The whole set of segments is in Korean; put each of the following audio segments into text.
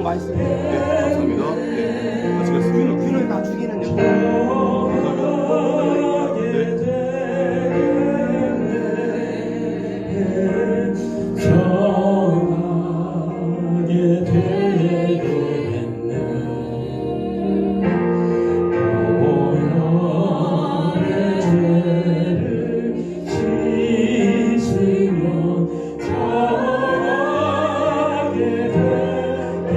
맛있습니다. 네, 감사합니다. 네, 마치겠습니다. 균을 다 죽이는 역할. 네. 정하게 되겠네. 오늘의 죄를 씻으면 정하게 되겠네.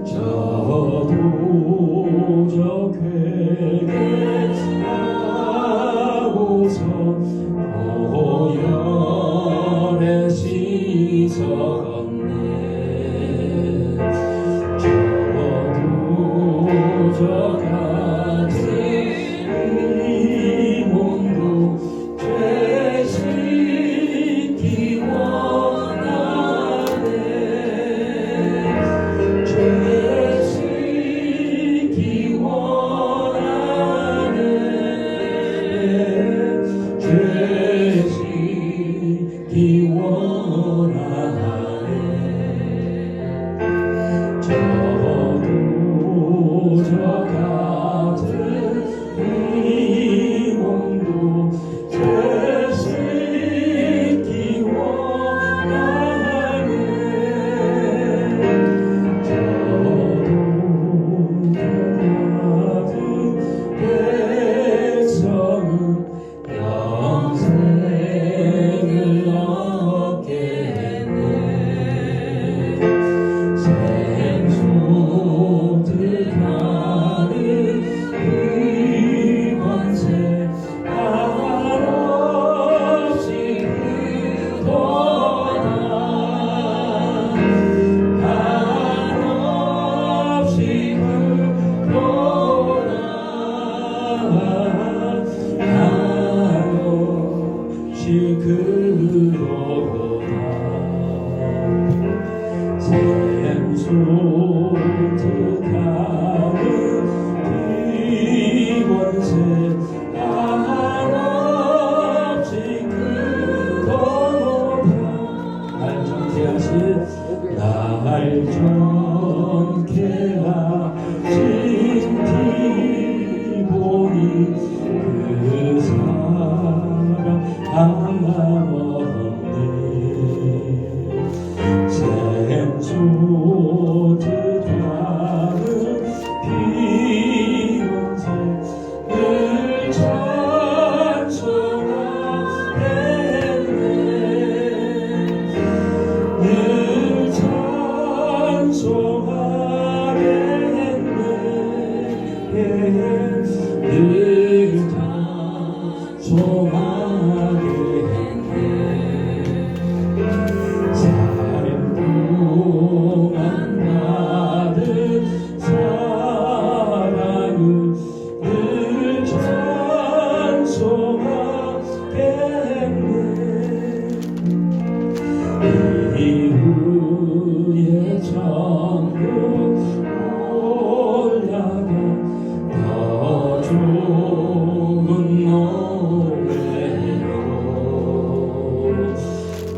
저도 저 회개하고서 보혈에 씻었네. 저도 저 같은 이 몸도 죄 씻기 원하네. 죄 씻기 원하네. 죄 씻기 원하네. 저도 저 같은 이 몸도 죄 씻기 원하네. 저도 저 같은 백성은 영생을 얻겠네. 생수뜻하는 이 권세 한없이 크도다. 한없이 크도다. 한없이 크도다. 샘솟듯하는 이 권세 한없이 크도다. 날 정케하신 기본이 그 사랑 하나없네. 샘솟듯하는 비원세 늘 찬송하겠네. 늘 찬송하겠네. 늘 찬송하겠네. 동안 받은 사랑은 늘 찬송하겠네. 이후에 천국 올라가 더 좋은 노래로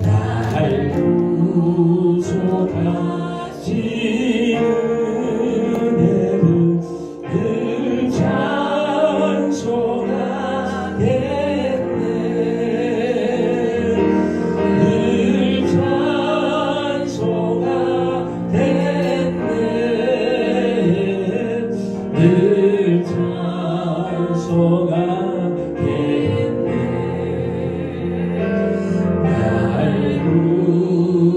날 구속하신 은혜를 늘 찬송하겠네. 늘 찬송하겠네. 늘 찬송하겠네. 날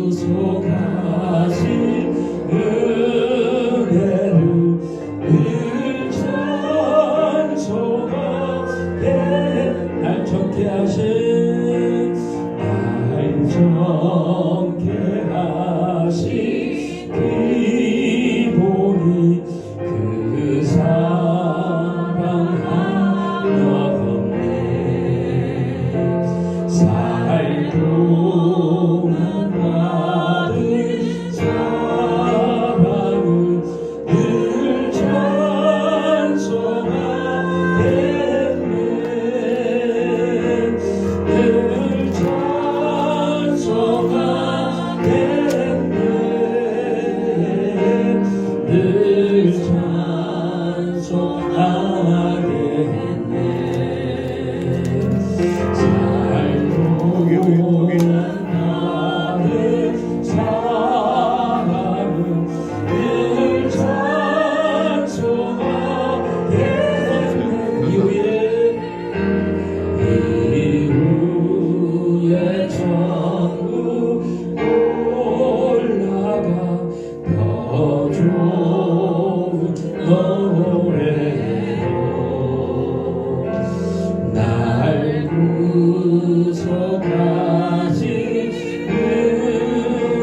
구속하신 은혜를 늘 찬송하겠네. 날 정케 하신 기본이 그 사랑 하나없네. 살 동안 받은 사랑은 늘 찬송하겠네. 늘 찬송하겠네.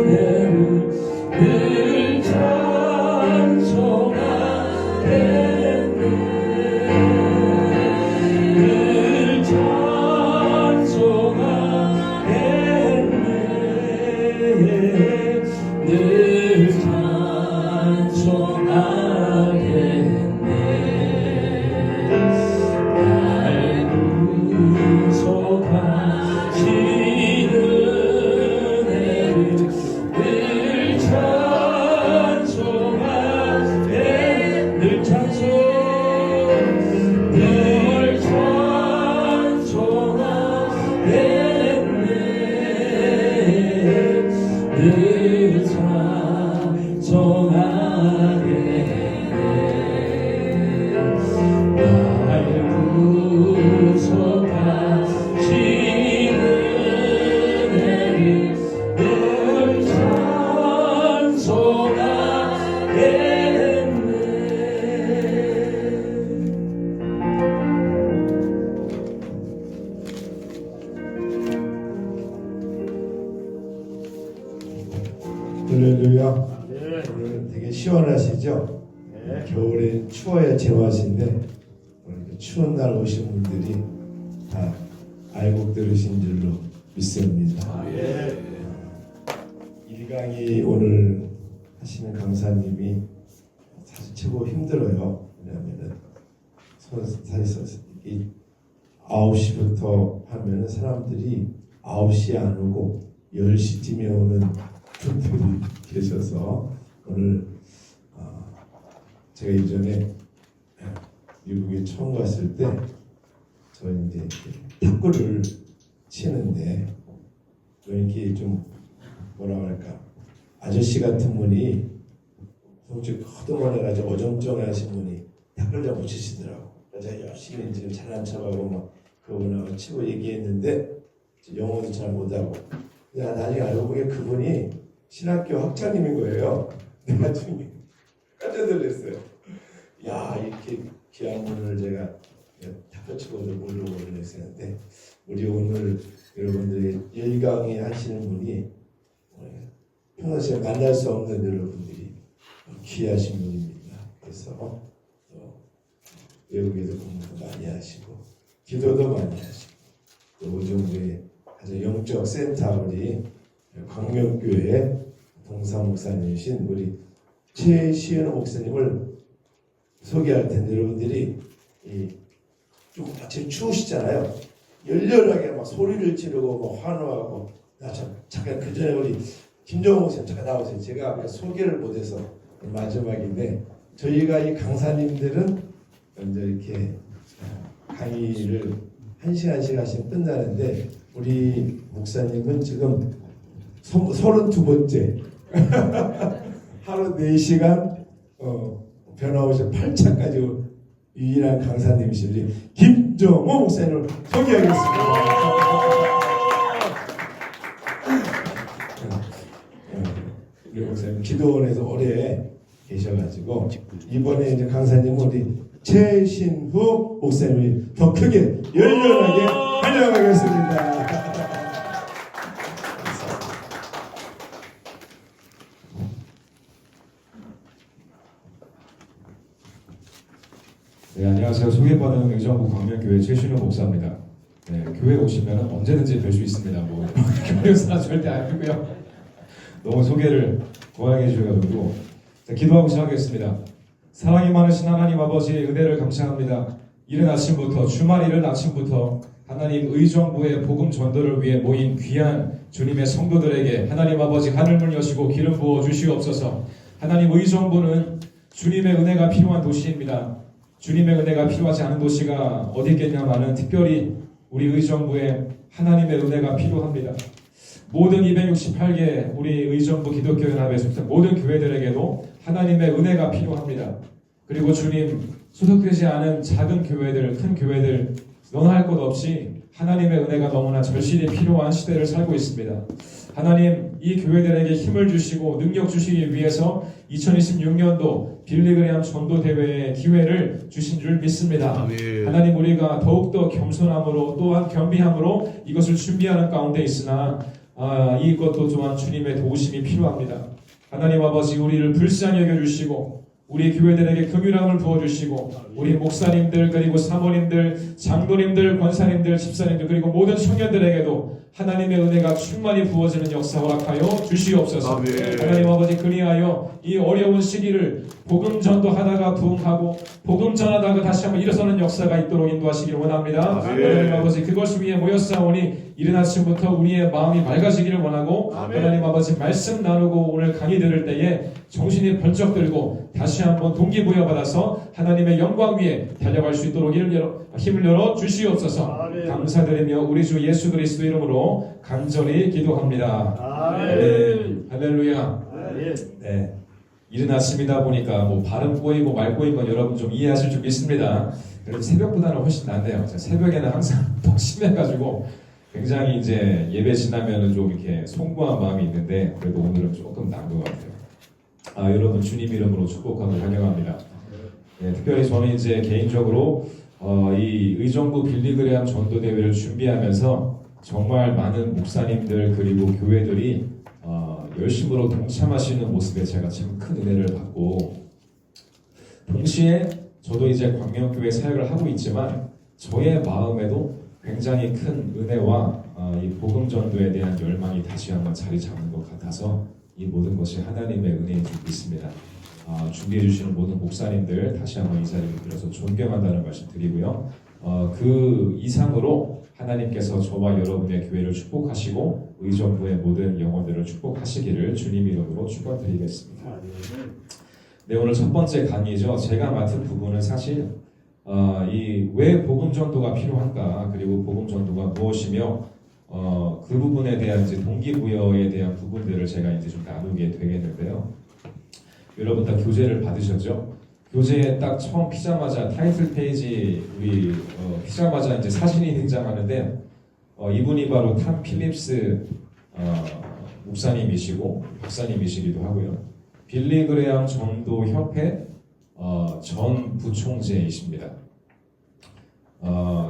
은혜를 늘 찬송하겠네 늘 찬송하겠네 늘 찬송하겠네 날 구속하신 은혜를 늘 찬송하겠네 늘 찬송하겠네 늘 찬송하겠네 날 구속하신 은혜를 늘 찬송하겠네 할렐루야. 오늘 되게 시원하시죠? 겨울엔 추워야 제맛인데 오늘 추운 날 오신 분들이 다 알곡 들으신 줄로 믿습니다. 일강이 오늘 하시는 강사님이 사실 최고 힘들어요. 왜냐하면은 사실 이 9시부터 하면은 사람들이 9시에 안 오고 10시쯤에 오는 분들이 계셔서 오늘 제가 이전에 미국에 처음 갔을 때 저는 이제 탁구를 치는데 이렇게 좀 뭐라 할까 아저씨 같은 분이 솔직히 허둥거려가지고 어정쩡하신 분이 탁구를 잘 못 치시더라고. 그래서 제가 열심히 지금 잘난 척하고 막 그분하고 치고 얘기했는데 영어도 잘 못하고 나중에 알고 보니 그분이 신학교 학장님인 거예요. 나중에 깜짝 놀랐어요. 야 이렇게 귀한 분을 제가 탁구 치고도 모르고 그랬었는데 우리 오늘 여러분들이 일강의 하시는 분이 평소에 만날 수 없는 여러분들이 귀하신 분입니다. 그래서 외국에도 공부도 많이 하시고 기도도 많이 하시고 또 오정부에 아주 영적 센터 우리 광명교회 동사 목사님이신 우리 최시현 목사님을 소개할 텐데 여러분들이 좀 아침 추우시잖아요. 열렬하게 막 소리를 지르고 뭐 환호하고 잠깐 그 전에 우리 김정호 목사님 잠깐 나오세요. 제가 아까 소개를 못해서 마지막인데 저희가 이 강사님들은 먼저 이렇게 강의를 1시간씩 하시면 끝나는데 우리 목사님은 지금 32번째 하루 4시간 변화오셔 8차까지 유일한 강사님이신 김정호 목사님을 소개하겠습니다. 우리 목사님 기도원에서 오래 계셔가지고 이번에 이제 강사님은 우리 최신후 목사님이 더 크게 열렬하게 환영하겠습니다. 네, 안녕하세요. 소개받은 의정부 광명교회 최신호 목사입니다. 네, 교회 오시면 언제든지 뵐 수 있습니다. 뭐 교회사 절대 아니고요. 너무 소개를 고하게 해주셔가지고 기도하고 시작하겠습니다. 사랑이 많으신 하나님 아버지의 은혜를 감사합니다. 이른 아침부터 주말 이른 아침부터 하나님 의정부의 복음 전도를 위해 모인 귀한 주님의 성도들에게 하나님 아버지 하늘문 여시고 기름 부어 주시옵소서. 하나님 의정부는 주님의 은혜가 필요한 도시입니다. 주님의 은혜가 필요하지 않은 도시가 어디 있겠냐마는 특별히 우리 의정부에 하나님의 은혜가 필요합니다. 모든 268개 우리 의정부 기독교연합의 속한 모든 교회들에게도 하나님의 은혜가 필요합니다. 그리고 주님 소속되지 않은 작은 교회들, 큰 교회들 너나 할 것 없이 하나님의 은혜가 너무나 절실히 필요한 시대를 살고 있습니다. 하나님 이 교회들에게 힘을 주시고 능력 주시기 위해서 2026년도 빌리그레암 전도대회의 기회를 주신 줄 믿습니다. 아멘. 하나님 우리가 더욱더 겸손함으로 또한 겸비함으로 이것을 준비하는 가운데 있으나 이것도 또한 주님의 도우심이 필요합니다. 하나님 아버지 우리를 불쌍히 여겨주시고 우리 교회들에게 긍휼함을 부어주시고 우리 목사님들 그리고 사모님들 장로님들 권사님들 집사님들 그리고 모든 청년들에게도 하나님의 은혜가 충만히 부어지는 역사 허락하여 주시옵소서. 아멘. 하나님 아버지 그리하여 이 어려운 시기를 복음 전도하다가 부흥하고 복음 전하다가 다시 한번 일어서는 역사가 있도록 인도하시기를 원합니다. 아멘. 하나님 아버지 그것을 위해 모였사오니 이른 아침부터 우리의 마음이 맑아지기를 원하고 아멘. 하나님 아버지 말씀 나누고 오늘 강의 들을 때에 정신이 번쩍 들고 다시 한번 동기부여받아서 하나님의 영광 위에 달려갈 수 있도록 힘을 열어 주시옵소서. 아멘. 감사드리며 우리 주 예수 그리스도 이름으로 간절히 기도합니다. 아멘. 할렐루야. 아멘. 네. 이른 아침이다 보니까 뭐 발음 꼬이고 말 꼬인 건 여러분 좀 이해하실 줄 믿습니다. 그래도 새벽보다는 훨씬 낫네요. 새벽에는 항상 더 심해가지고 굉장히 이제 예배 지나면은 좀 이렇게 송구한 마음이 있는데 그래도 오늘은 조금 나은 것 같아요. 여러분 주님 이름으로 축복하고 환영합니다. 네, 특별히 저는 이제 개인적으로 이 의정부 빌리그레암 전도대회를 준비하면서 정말 많은 목사님들 그리고 교회들이 열심으로 동참하시는 모습에 제가 참 큰 은혜를 받고 동시에 저도 이제 광명교회 사역을 하고 있지만 저의 마음에도 굉장히 큰 은혜와 이 복음 전도에 대한 열망이 다시 한번 자리 잡는 것 같아서 이 모든 것이 하나님의 은혜인 줄 믿습니다. 준비해 주시는 모든 목사님들 다시 한번 이 자리를 빌어서 존경한다는 말씀 드리고요. 그 이상으로 하나님께서 저와 여러분의 교회를 축복하시고 의정부의 모든 영혼들을 축복하시기를 주님 이름으로 축원드리겠습니다. 네, 오늘 첫 번째 강의죠. 제가 맡은 부분은 사실 이 왜 복음 전도가 필요한가 그리고 복음 전도가 무엇이며 그 부분에 대한 이제 동기부여에 대한 부분들을 제가 이제 좀 나누게 되겠는데요. 여러분 다 교재를 받으셨죠? 교재에 딱 처음 피자마자 타이틀 페이지 우리 피자마자 이제 사진이 등장하는데 이분이 바로 탐 필립스 목사님이시고 박사님이시기도 하고요. 빌리그레암 전도 협회 전 부총재이십니다.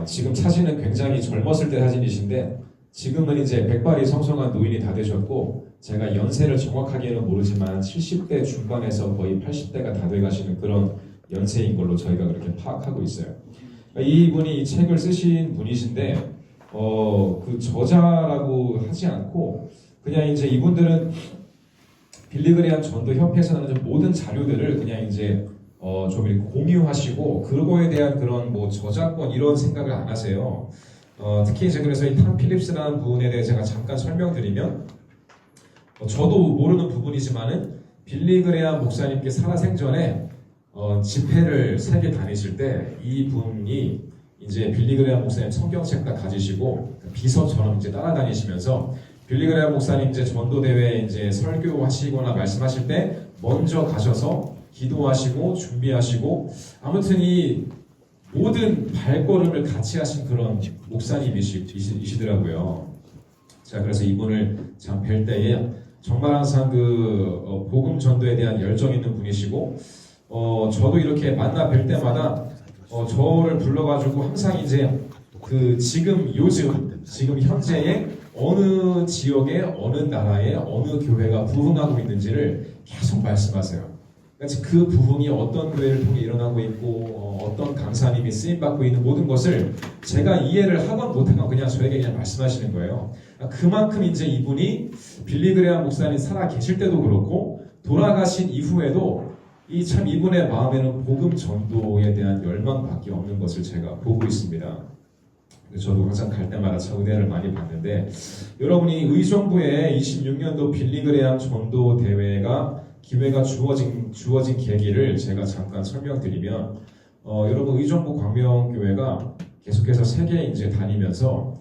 지금 사진은 굉장히 젊었을 때 사진이신데 지금은 이제 백발이 성성한 노인이 다 되셨고 제가 연세를 정확하게는 모르지만 70대 중반에서 거의 80대가 다 돼가시는 그런 연세인 걸로 저희가 그렇게 파악하고 있어요. 이분이 이 책을 쓰신 분이신데 그 저자라고 하지 않고 그냥 이제 이분들은 빌리그레암 전도 협회에서는 모든 자료들을 그냥 이제 좀 이렇게 공유하시고 그거에 대한 그런 뭐 저작권 이런 생각을 안 하세요. 특히 이제 그래서 이 탐 필립스라는 분에 대해 제가 잠깐 설명드리면 저도 모르는 부분이지만은 빌리그레암 목사님께 살아생전에 집회를 세계 다니실 때 이 분이 이제 빌리그레암 목사님 성경책 다 가지시고 비서처럼 이제 따라다니시면서 빌리그레암 목사님 이제 전도대회에 이제 설교하시거나 말씀하실 때 먼저 가셔서 기도하시고 준비하시고 아무튼 이 모든 발걸음을 같이 하신 그런 목사님이시더라고요. 자, 그래서 이분을 참 뵐 때에 정말 항상 그 복음 전도에 대한 열정 있는 분이시고 저도 이렇게 만나 뵐 때마다 저를 불러가지고 항상 이제 그 지금 현재의 어느 지역에 어느 나라에 어느 교회가 부흥하고 있는지를 계속 말씀하세요. 그 부흥이 어떤 교회를 통해 일어나고 있고 어떤 강사님이 쓰임받고 있는 모든 것을 제가 이해를 하건 못하건 그냥 저에게 그냥 말씀하시는 거예요. 그만큼 이제 이분이 빌리그레암 목사님 살아 계실 때도 그렇고 돌아가신 이후에도 참 이분의 마음에는 복음 전도에 대한 열망밖에 없는 것을 제가 보고 있습니다. 저도 항상 갈 때마다 참 은혜를 많이 받는데 여러분이 의정부에 26년도 빌리그레암 전도 대회가 기회가 주어진 계기를 제가 잠깐 설명드리면 여러분 의정부 광명교회가 계속해서 세계에 이제 다니면서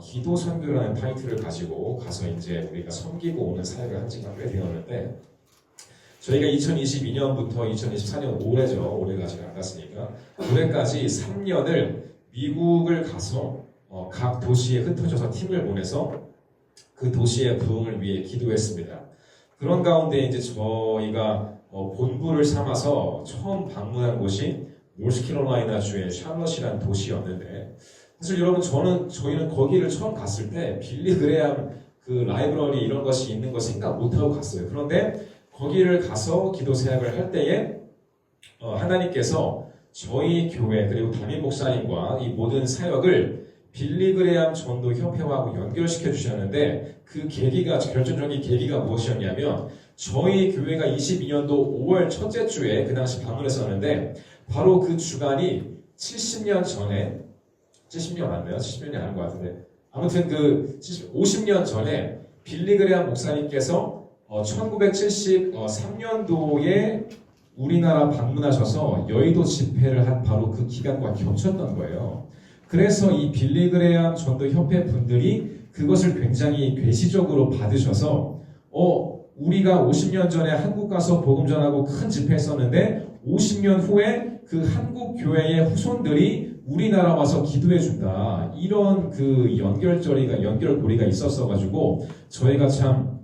기도 선교라는 타이틀을 가지고 가서 이제 우리가 섬기고 오는 사역을 한 지가 꽤 되었는데 저희가 2022년부터 2024년 올해죠. 올해가 아직 안 갔으니까 올해까지 3년을 미국을 가서 각 도시에 흩어져서 팀을 보내서 그 도시의 부흥을 위해 기도했습니다. 그런 가운데 이제 저희가 본부를 삼아서 처음 방문한 곳이 노스캐롤라이나 주의 샬럿이라는 도시였는데, 사실 여러분 저희는 거기를 처음 갔을 때 빌리 그레함 그 라이브러리 이런 것이 있는 거 생각 못하고 갔어요. 그런데 거기를 가서 기도 사역을 할 때에 하나님께서 저희 교회 그리고 담임 목사님과 이 모든 사역을 빌리 그레함 전도 협회와 연결시켜 주셨는데, 그 계기가, 결정적인 계기가 무엇이었냐면, 저희 교회가 22년도 5월 첫째 주에 그 당시 방문했었는데, 바로 그 주간이 70년 전에, 70년 맞나요? 70년이 아닌 것 같은데, 아무튼 50년 전에 빌리 그레함 목사님께서 1973년도에 우리나라 방문하셔서 여의도 집회를 한 바로 그 기간과 겹쳤던 거예요. 그래서 이 빌리 그레함 전도 협회 분들이 그것을 굉장히 괴시적으로 받으셔서 우리가 50년 전에 한국 가서 복음 전하고 큰 집회 했었는데 50년 후에 그 한국 교회의 후손들이 우리나라 와서 기도해 준다. 이런 그 연결고리가 있었어가지고 저희가 참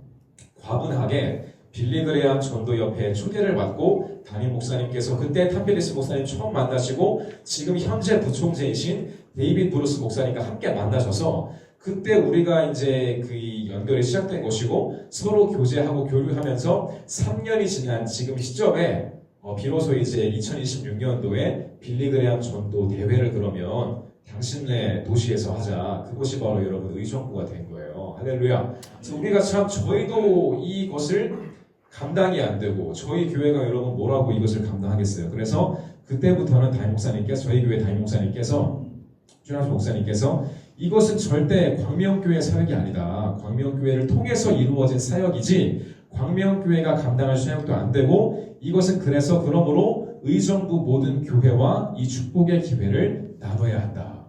과분하게 빌리 그레함 전도협회에 초대를 받고, 담임 목사님께서 그때 탐필리스 목사님 처음 만나시고 지금 현재 부총재이신 데이빗 브루스 목사님과 함께 만나셔서, 그때 우리가 이제 그 연결이 시작된 것이고 서로 교제하고 교류하면서 3년이 지난 지금 시점에 비로소 이제 2026년도에 빌리 그레함 전도 대회를 그러면 당신네 도시에서 하자. 그것이 바로 여러분 의정부가 된 거예요. 할렐루야. 그래서 우리가 참 저희도 이것을 감당이 안 되고 저희 교회가 여러분 뭐라고 이것을 감당하겠어요. 그래서 그때부터는 담임 목사님께서, 저희 교회 담임 목사님께서, 주남수 목사님께서 이것은 절대 광명교회 사역이 아니다. 광명교회를 통해서 이루어진 사역이지 광명교회가 감당할 사역도 안 되고, 이것은 그러므로 의정부 모든 교회와 이 축복의 기회를 나눠야 한다.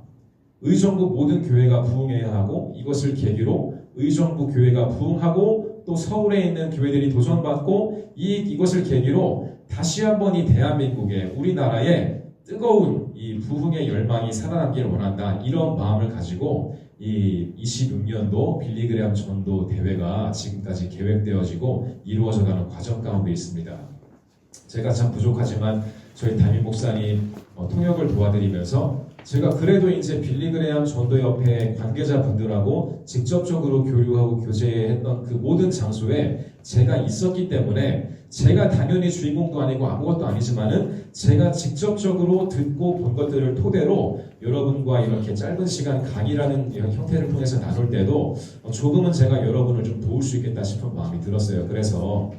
의정부 모든 교회가 부흥해야 하고, 이것을 계기로 의정부 교회가 부흥하고 또 서울에 있는 교회들이 도전받고, 이것을 계기로 다시 한번 이 대한민국의 우리나라의 뜨거운 이 부흥의 열망이 살아남기를 원한다. 이런 마음을 가지고 이 26년도 빌리 그레함 전도 대회가 지금까지 계획되어지고 이루어져가는 과정 가운데 있습니다. 제가 참 부족하지만 저희 담임 목사님 통역을 도와드리면서 제가 그래도 이제 빌리 그레함 전도협회 관계자분들하고 직접적으로 교류하고 교제했던 그 모든 장소에 제가 있었기 때문에, 제가 당연히 주인공도 아니고 아무것도 아니지만은 제가 직접적으로 듣고 본 것들을 토대로 여러분과 이렇게 짧은 시간 강의라는 이런 형태를 통해서 나눌 때도 조금은 제가 여러분을 좀 도울 수 있겠다 싶은 마음이 들었어요. 그래서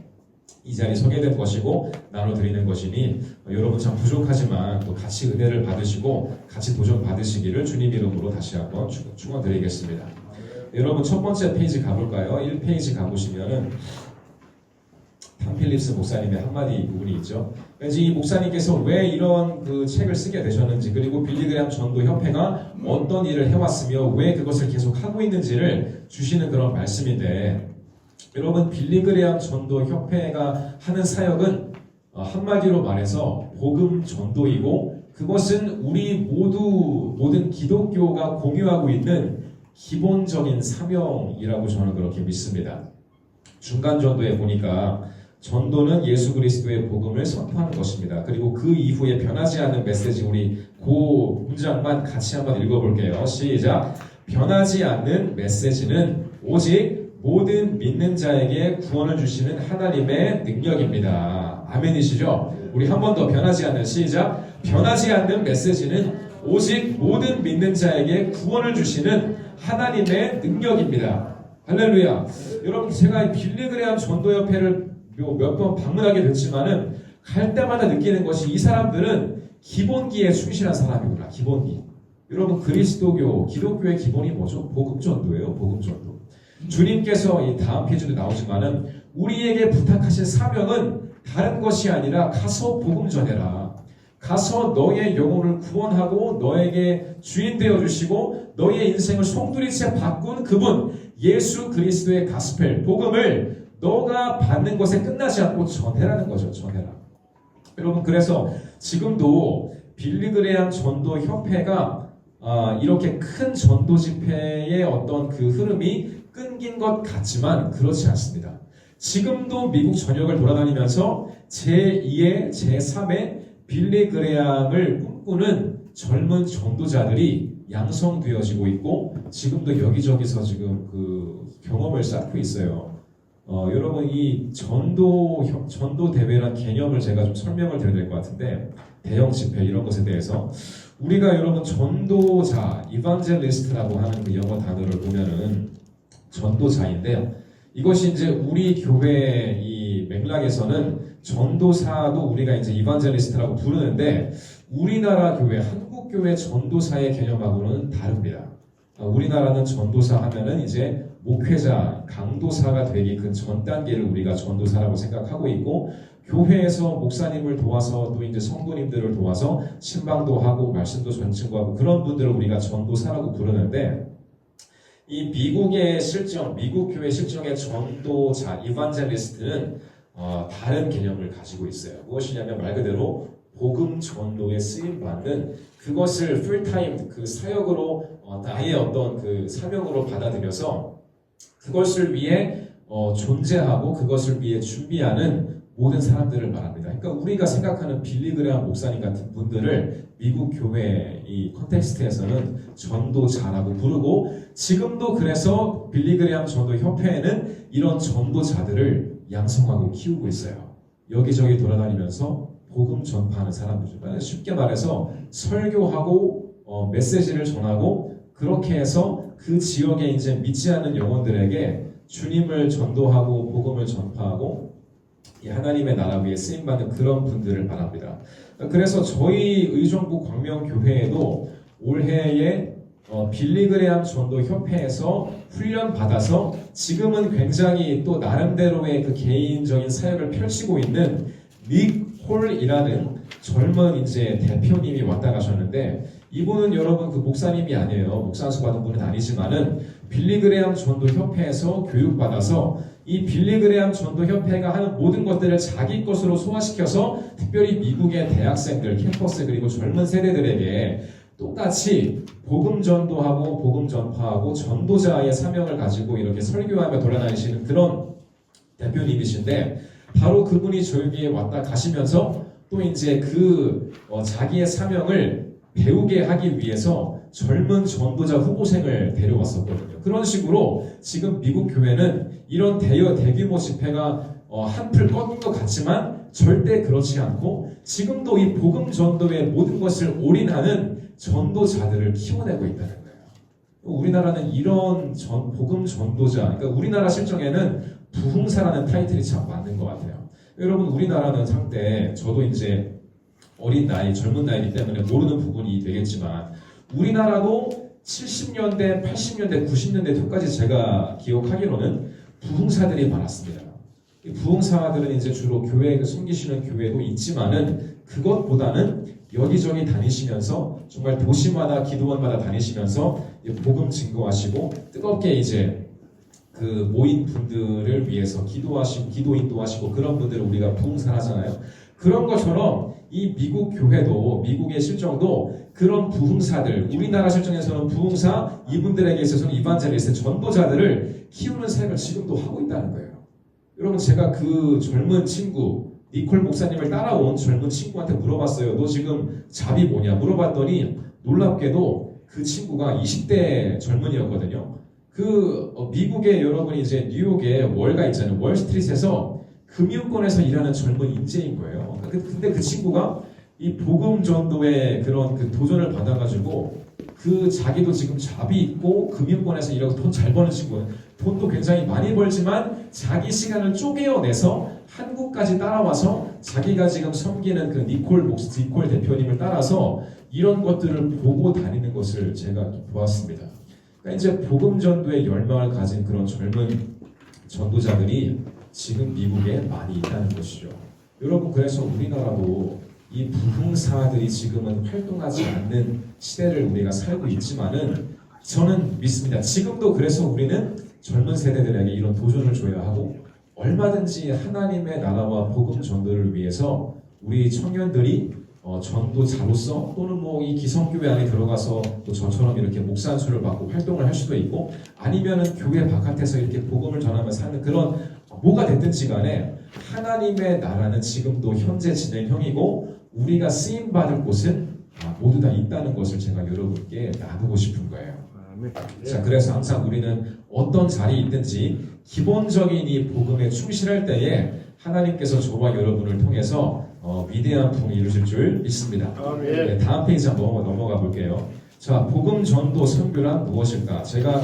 이 자리에 서게 된 것이고 나눠드리는 것이니 여러분 참 부족하지만 또 같이 은혜를 받으시고 같이 도전 받으시기를 주님 이름으로 다시 한번 축원드리겠습니다. 여러분 첫 번째 페이지 가볼까요? 1페이지 가보시면은 탐필립스 목사님의 한마디 부분이 있죠. 왠지 이 목사님께서 왜 이런 그 책을 쓰게 되셨는지, 그리고 빌리 그레함 전도 협회가 어떤 일을 해왔으며 왜 그것을 계속 하고 있는지를 주시는 그런 말씀인데, 여러분 빌리 그레함 전도 협회가 하는 사역은 한마디로 말해서 복음 전도이고, 그것은 우리 모든 기독교가 공유하고 있는 기본적인 사명이라고 저는 그렇게 믿습니다. 중간 전도에 보니까 전도는 예수 그리스도의 복음을 선포하는 것입니다. 그리고 그 이후에 변하지 않는 메시지, 우리 그 문장만 같이 한번 읽어볼게요. 시작. 변하지 않는 메시지는 오직 모든 믿는 자에게 구원을 주시는 하나님의 능력입니다. 아멘이시죠? 우리 한 번 더 변하지 않는, 시작. 변하지 않는 메시지는 오직 모든 믿는 자에게 구원을 주시는 하나님의 능력입니다. 할렐루야. 여러분 제가 빌리 그레함 전도협회를 몇 번 방문하게 됐지만은 갈 때마다 느끼는 것이 이 사람들은 기본기에 충실한 사람이구나. 기본기. 여러분 그리스도교, 기독교의 기본이 뭐죠? 복음전도예요. 복음전도. 주님께서 이 다음 페이지도 나오지만은 우리에게 부탁하신 사명은 다른 것이 아니라 가서 복음 전해라. 가서 너의 영혼을 구원하고 너에게 주인 되어주시고 너의 인생을 송두리째 바꾼 그분 예수 그리스도의 가스펠 복음을 너가 받는 것에 끝나지 않고 전해라는 거죠. 전해라. 여러분 그래서 지금도 빌리 그레함 전도 협회가 이렇게 큰 전도 집회의 어떤 그 흐름이 끊긴 것 같지만 그렇지 않습니다. 지금도 미국 전역을 돌아다니면서 제2의 제3의 빌리 그레함을 꿈꾸는 젊은 전도자들이 양성되어지고 있고 지금도 여기저기서 지금 그 경험을 쌓고 있어요. 여러분 이 전도 대회란 개념을 제가 좀 설명을 드려야 될 것 같은데 대형 집회 이런 것에 대해서 우리가 여러분 전도자, 이반젤리스트라고 하는 그 영어 단어를 보면은 전도자인데요. 이것이 이제 우리 교회 이 맥락에서는 전도사도 우리가 이제 이반젤리스트라고 부르는데 우리나라 교회, 한국 교회 전도사의 개념하고는 다릅니다. 우리나라는 전도사 하면은 이제 목회자, 강도사가 되기 그 전 단계를 우리가 전도사라고 생각하고 있고 교회에서 목사님을 도와서 또 이제 성도님들을 도와서 신방도 하고 말씀도 전증하고 그런 분들을 우리가 전도사라고 부르는데 이 미국의 실정, 미국 교회 실정의 전도자, 이반젤리스트는 다른 개념을 가지고 있어요. 무엇이냐면 말 그대로 복음 전도에 쓰임 받는 그것을 풀타임 그 사역으로 나의 어떤 그 사명으로 받아들여서 그것을 위해 존재하고 그것을 위해 준비하는 모든 사람들을 말합니다. 그러니까 우리가 생각하는 빌리 그레함 목사님 같은 분들을 미국 교회 이 컨텍스트에서는 전도자라고 부르고 지금도 그래서 빌리 그레함 전도 협회에는 이런 전도자들을 양성하고 키우고 있어요. 여기저기 돌아다니면서 복음 전파하는 사람들, 쉽게 말해서 설교하고 메시지를 전하고 그렇게 해서 그 지역에 이제 믿지 않는 영혼들에게 주님을 전도하고 복음을 전파하고 이 하나님의 나라 위에 쓰임받는 그런 분들을 말합니다. 그래서 저희 의정부 광명교회에도 올해에 빌리 그레함 전도 협회에서 훈련 받아서 지금은 굉장히 또 나름대로의 그 개인적인 사역을 펼치고 있는 닉 홀이라는 젊은 이제 대표님이 왔다 가셨는데 이분은 여러분 그 목사님이 아니에요. 목사수 받은 분은 아니지만은 빌리 그레함 전도 협회에서 교육받아서 이 빌리 그레함 전도 협회가 하는 모든 것들을 자기 것으로 소화시켜서 특별히 미국의 대학생들, 캠퍼스 그리고 젊은 세대들에게 똑같이 복음 전도하고 복음 전파하고 전도자의 사명을 가지고 이렇게 설교하며 돌아다니시는 그런 대표님이신데 바로 그분이 저에게 왔다 가시면서 또 이제 그 자기의 사명을 배우게 하기 위해서 젊은 전도자 후보생을 데려왔었거든요. 그런 식으로 지금 미국 교회는 이런 대규모 집회가 한풀 꺾인 것 같지만 절대 그렇지 않고 지금도 이 복음 전도의 모든 것을 올인하는 전도자들을 키워내고 있다는 거예요. 우리나라는 이런 복음 전도자, 그러니까 우리나라 실정에는 부흥사라는 타이틀이 참 맞는 것 같아요. 여러분 우리나라는 한때 저도 이제 어린 나이, 젊은 나이기 때문에 모르는 부분이 되겠지만 우리나라도 70년대, 80년대, 90년대 초까지 제가 기억하기로는 부흥사들이 많았습니다. 이 부흥사들은 이제 주로 교회에 섬기시는 교회도 있지만은 그것보다는 여기저기 다니시면서 정말 도시마다 기도원마다 다니시면서 복음 증거하시고 뜨겁게 이제 그 모인 분들을 위해서 기도하시고 기도인도 하시고 그런 분들을 우리가 부흥사 하잖아요. 그런 것처럼 이 미국 교회도 미국의 실정도 그런 부흥사들 우리나라 실정에서는 부흥사 이분들에게 있어서는 이반젤리스트 전도자들을 키우는 사역을 지금도 하고 있다는 거예요. 여러분 제가 그 젊은 친구 니콜 목사님을 따라온 젊은 친구한테 물어봤어요. 너 지금 잡이 뭐냐 물어봤더니 놀랍게도 그 친구가 20대 젊은이였거든요. 그 미국의 여러분이 이제 뉴욕에 월가 있잖아요. 월스트리트에서 금융권에서 일하는 젊은 인재인 거예요. 근데 그 친구가 이 복음 전도의 그런 그 도전을 받아가지고 그 자기도 지금 잡이 있고 금융권에서 일하고 돈 잘 버는 친구예요. 돈도 굉장히 많이 벌지만 자기 시간을 쪼개어내서 한국까지 따라와서 자기가 지금 섬기는 그 니콜 대표님을 따라서 이런 것들을 보고 다니는 것을 제가 보았습니다. 그러니까 이제 복음 전도의 열망을 가진 그런 젊은 전도자들이 지금 미국에 많이 있다는 것이죠. 여러분 그래서 우리나라도 이 부흥사들이 지금은 활동하지 않는 시대를 우리가 살고 있지만은 저는 믿습니다. 지금도 그래서 우리는 젊은 세대들에게 이런 도전을 줘야 하고 얼마든지 하나님의 나라와 복음 전도를 위해서 우리 청년들이 전도자로서 또는 뭐 이 기성교회 안에 들어가서 또 저처럼 이렇게 목사 안수를 받고 활동을 할 수도 있고 아니면은 교회 바깥에서 이렇게 복음을 전하며 사는 그런 뭐가 됐든지 간에 하나님의 나라는 지금도 현재 진행형이고 우리가 쓰임 받을 곳은 모두 다 있다는 것을 제가 여러분께 나누고 싶은 거예요. 자, 그래서 항상 우리는 어떤 자리에 있든지 기본적인 이 복음에 충실할 때에 하나님께서 저와 여러분을 통해서 위대한 부흥을 이루실 줄 믿습니다. 네, 다음 페이지 한번 넘어가 볼게요. 자, 복음 전도 선교란 무엇일까? 제가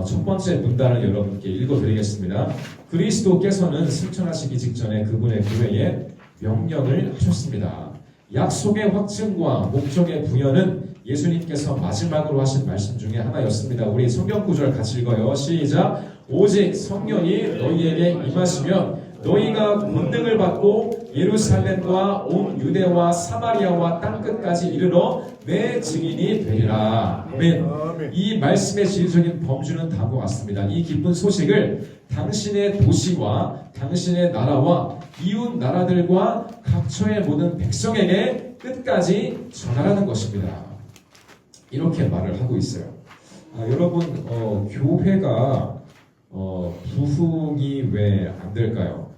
첫 번째 문단을 여러분께 읽어드리겠습니다. 그리스도께서는 승천하시기 직전에 그분의 교회에 명령을 하셨습니다. 약속의 확증과 목적의 부여는 예수님께서 마지막으로 하신 말씀 중에 하나였습니다. 우리 성경 구절 같이 읽어요. 시작. 오직 성령이 너희에게 임하시면 너희가 권능을 받고 예루살렘과 온 유대와 사마리아와 땅끝까지 이르러 내 증인이 되리라. 아멘. 이 말씀의 진리적인 범주는 다음과 같습니다. 이 기쁜 소식을 당신의 도시와 당신의 나라와 이웃 나라들과 각처의 모든 백성에게 끝까지 전하라는 것입니다. 이렇게 말을 하고 있어요. 여러분, 교회가 부흥이 왜 안 될까요?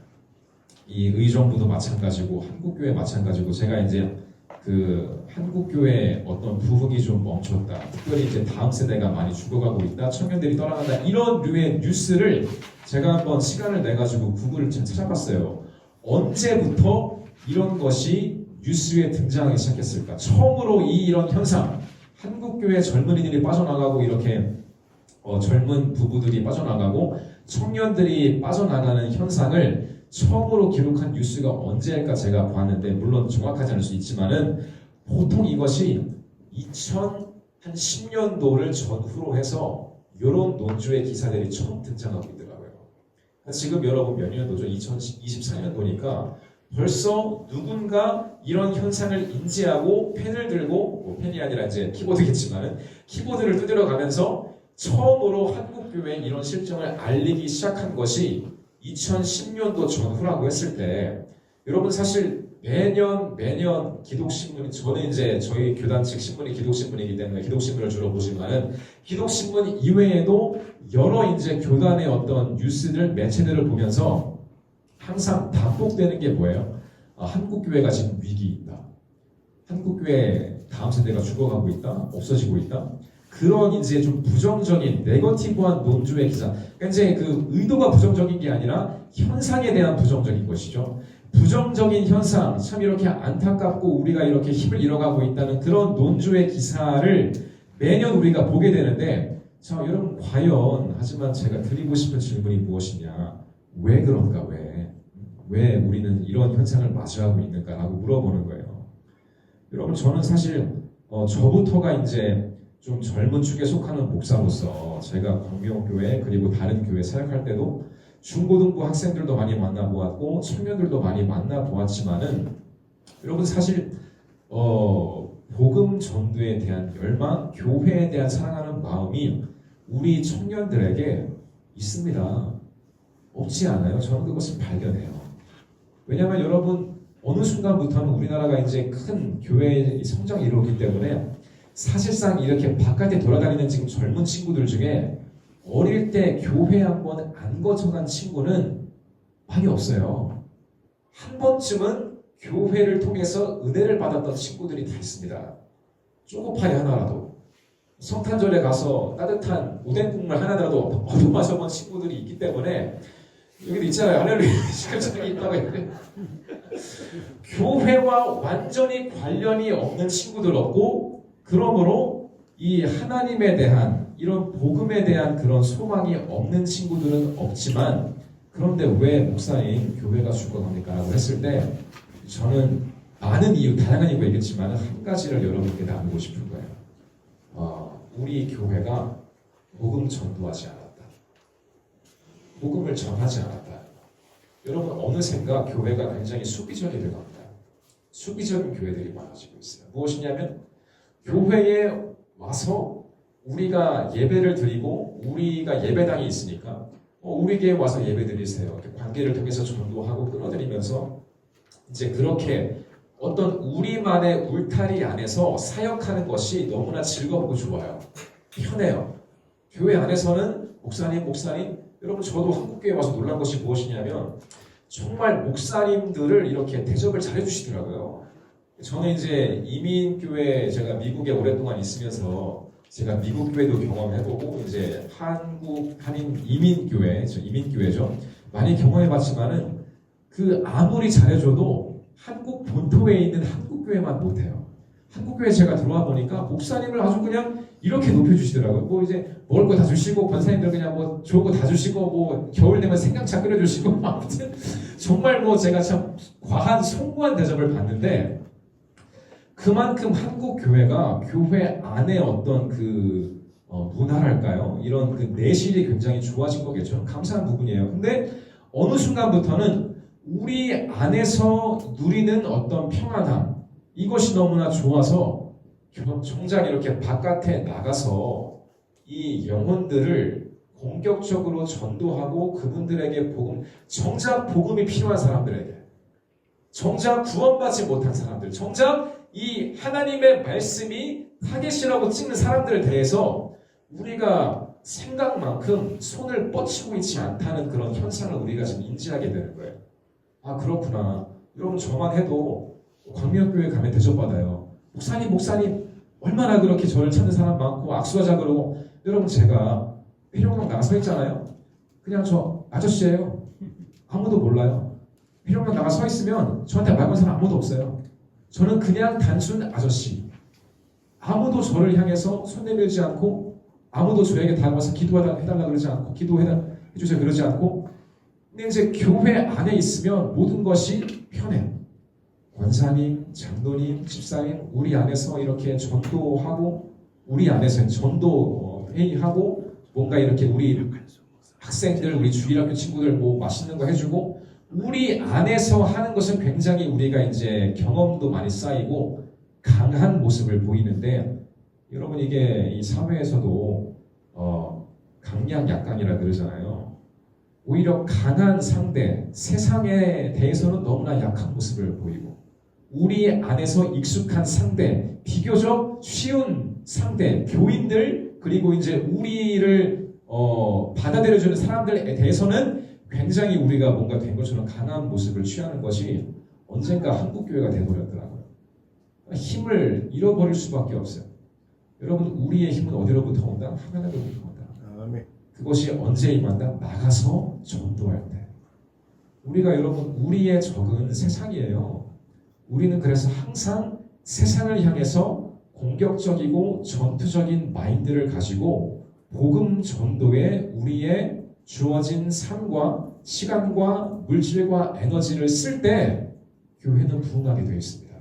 이 의정부도 마찬가지고 한국교회 마찬가지고 제가 이제 그 한국교회 어떤 부흥이 좀 멈췄다. 특별히 이제 다음 세대가 많이 죽어가고 있다. 청년들이 떠나간다. 이런 류의 뉴스를 제가 한번 시간을 내가지고 구글을 좀 찾아봤어요. 언제부터 이런 것이 뉴스에 등장하기 시작했을까? 처음으로 이런 현상, 한국교회 젊은이들이 빠져나가고 이렇게 젊은 부부들이 빠져나가고 청년들이 빠져나가는 현상을 처음으로 기록한 뉴스가 언제일까 제가 봤는데 물론 정확하지 않을 수 있지만은 보통 이것이 2010년도를 전후로 해서 이런 논조의 기사들이 처음 등장하고 있더라고요. 지금 여러분 몇 년도죠? 2024년도니까 벌써 누군가 이런 현상을 인지하고 펜을 들고 펜이 아니라 이제 키보드겠지만은 키보드를 두드려 가면서 처음으로 한국교회에 이런 실정을 알리기 시작한 것이 2010년도 전후라고 했을 때 여러분 사실 매년 기독신문이 저는 이제 저희 교단 측 신문이 기독신문이기 때문에 기독신문을 주로 보지만은 기독신문 이외에도 여러 이제 교단의 어떤 뉴스들 매체들을 보면서 항상 반복되는 게 뭐예요? 한국교회가 지금 위기에 있다. 한국교회 다음 세대가 죽어가고 있다. 없어지고 있다. 그런 이제 좀 부정적인 네거티브한 논조의 기사. 그러니까 이제 그 의도가 부정적인 게 아니라 현상에 대한 부정적인 것이죠. 부정적인 현상, 참 이렇게 안타깝고 우리가 이렇게 힘을 잃어가고 있다는 그런 논조의 기사를 매년 우리가 보게 되는데, 자 여러분 과연 하지만 제가 드리고 싶은 질문이 무엇이냐? 왜 그런가? 왜 우리는 이런 현상을 마주하고 있는가라고 물어보는 거예요. 여러분 저는 사실 저부터가 이제 좀 젊은 축에 속하는 목사로서 제가 광명교회 그리고 다른 교회 사역할 때도 중고등부 학생들도 많이 만나보았고 청년들도 많이 만나보았지만은 여러분 사실 복음 전도에 대한 열망, 교회에 대한 사랑하는 마음이 우리 청년들에게 있습니다. 없지 않아요? 저는 그것을 발견해요. 왜냐하면 여러분 어느 순간부터는 우리나라가 이제 큰 교회의 성장을 이루기 때문에 사실상 이렇게 바깥에 돌아다니는 지금 젊은 친구들 중에 어릴 때 교회 한번 안 거쳐간 친구는 많이 없어요. 한 번쯤은 교회를 통해서 은혜를 받았던 친구들이 다 있습니다. 쪼고파리 하나라도 성탄절에 가서 따뜻한 오뎅 국물 하나라도 얻어 마셔본 친구들이 있기 때문에 여기도 있잖아요. 할렐루야. 시간이 있다고 했는데 교회와 완전히 관련이 없는 친구들 없고 그러므로 이 하나님에 대한 이런 복음에 대한 그런 소망이 없는 친구들은 없지만 그런데 왜 목사님 교회가 죽어갑니까? 라고 했을 때 저는 많은 이유, 다양한 이유가 있겠지만 한 가지를 여러분께 나누고 싶은 거예요. 우리 교회가 복음 전도하지 않았다. 복음을 전하지 않았다. 여러분 어느샌가 교회가 굉장히 수비적이 되어갑니다. 수비적인 교회들이 많아지고 있어요. 무엇이냐면 교회에 와서 우리가 예배를 드리고 우리가 예배당이 있으니까 우리 교회에 와서 예배 드리세요. 관계를 통해서 전도하고 끌어들이면서 이제 그렇게 어떤 우리만의 울타리 안에서 사역하는 것이 너무나 즐겁고 좋아요. 편해요. 교회 안에서는 목사님, 여러분 저도 한국교회 와서 놀란 것이 무엇이냐면 정말 목사님들을 이렇게 대접을 잘해주시더라고요. 저는 이제 이민교회 제가 미국에 오랫동안 있으면서 제가 미국 교회도 경험해보고 이제 한국 한인 이민교회죠. 많이 경험해봤지만은 그 아무리 잘해줘도 한국 본토에 있는 한국교회만 못해요. 한국교회 제가 들어와 보니까 목사님을 아주 그냥 이렇게 높여주시더라고요. 뭐 이제 먹을 거 다 주시고 권사님들 그냥 뭐 좋은 거 다 주시고 뭐 겨울 되면 생강차 끓여주시고 아무튼 정말 뭐 제가 참 과한 숭고한 대접을 받는데 그만큼 한국 교회가 교회 안에 어떤 그 문화랄까요? 이런 그 내실이 굉장히 좋아진 거겠죠. 감사한 부분이에요. 근데 어느 순간부터는 우리 안에서 누리는 어떤 평안함 이것이 너무나 좋아서 정작 이렇게 바깥에 나가서 이 영혼들을 공격적으로 전도하고 그분들에게 정작 복음이 필요한 사람들에게 정작 구원받지 못한 사람들 정작 이 하나님의 말씀이 타겟이라고 찍는 사람들에 대해서 우리가 생각만큼 손을 뻗치고 있지 않다는 그런 현상을 우리가 지금 인지하게 되는 거예요. 아 그렇구나. 여러분 저만 해도 광명교회 가면 대접받아요. 목사님 얼마나 그렇게 저를 찾는 사람 많고 악수하자 그러고 여러분 제가 회룡강 나가 서 있잖아요. 그냥 저 아저씨예요. 아무도 몰라요. 회룡강 나가 서 있으면 저한테 말 거는 사람 아무도 없어요. 저는 그냥 단순 아저씨. 아무도 저를 향해서 손 내밀지 않고 아무도 저에게 다가와서 기도해달라 그러지 않고 기도해주세요 그러지 않고 근데 이제 교회 안에 있으면 모든 것이 편해요. 권사님, 장로님, 집사님 우리 안에서 이렇게 전도하고 우리 안에서 전도 회의하고 뭔가 이렇게 우리 학생들 우리 주일학교 친구들 뭐 맛있는 거 해주고 우리 안에서 하는 것은 굉장히 우리가 이제 경험도 많이 쌓이고 강한 모습을 보이는데 여러분 이게 이 사회에서도 강약 약강이라 그러잖아요. 오히려 강한 상대 세상에 대해서는 너무나 약한 모습을 보이고 우리 안에서 익숙한 상대 비교적 쉬운 상대 교인들 그리고 이제 우리를 받아들여주는 사람들에 대해서는 굉장히 우리가 뭔가 된 것처럼 강한 모습을 취하는 것이 언젠가 한국교회가 돼버렸더라고요. 힘을 잃어버릴 수밖에 없어요. 여러분 우리의 힘은 어디로부터 온다? 하나님으로부터 온다. 그것이 언제 임한다? 나가서 전도할 때. 우리가 여러분 우리의 적은 세상이에요. 우리는 그래서 항상 세상을 향해서 공격적이고 전투적인 마인드를 가지고 복음 전도에 우리의 주어진 삶과 시간과 물질과 에너지를 쓸 때 교회는 부흥하게 되어 있습니다.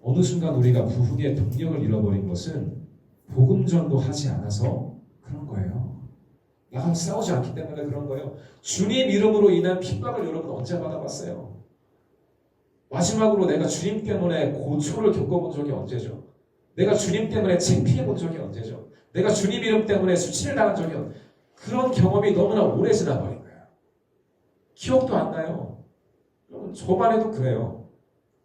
어느 순간 우리가 부흥의 동력을 잃어버린 것은 복음 전도하지 않아서 그런 거예요. 나랑 싸우지 않기 때문에 그런 거예요. 주님 이름으로 인한 핍박을 여러분 언제 받아봤어요? 마지막으로 내가 주님 때문에 고초를 겪어본 적이 언제죠? 내가 주님 때문에 창피해본 적이 언제죠? 내가 주님 이름 때문에 수치를 당한 적이 그런 경험이 너무나 오래 지나버린 거예요. 기억도 안 나요. 여러분 저만 해도 그래요.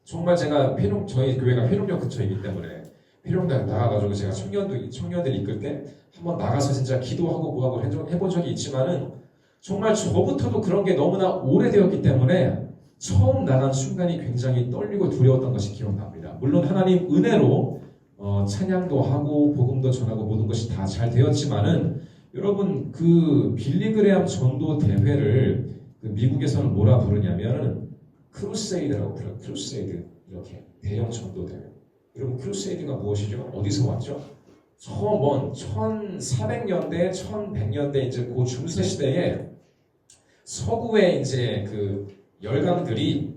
정말 제가 저희 교회가 회룡역 근처이기 때문에 회룡당 나가가지고 제가 청년들 이끌 때 한번 나가서 진짜 기도하고 뭐하고 해본 적이 있지만은 정말 저부터도 그런 게 너무나 오래되었기 때문에 처음 나간 순간이 굉장히 떨리고 두려웠던 것이 기억납니다. 물론 하나님 은혜로 찬양도 하고 복음도 전하고 모든 것이 다 잘 되었지만은 여러분 그 빌리그레암 전도 대회를 그 미국에서는 뭐라 부르냐면은 크루세이드라고 불러요. 크루세이드 이렇게 대형 전도 대회. 여러분 크루세이드가 무엇이죠? 어디서 왔죠? 처음 먼 1400년대, 1100년대 이제 그 중세 시대에 서구의 이제 그 열강들이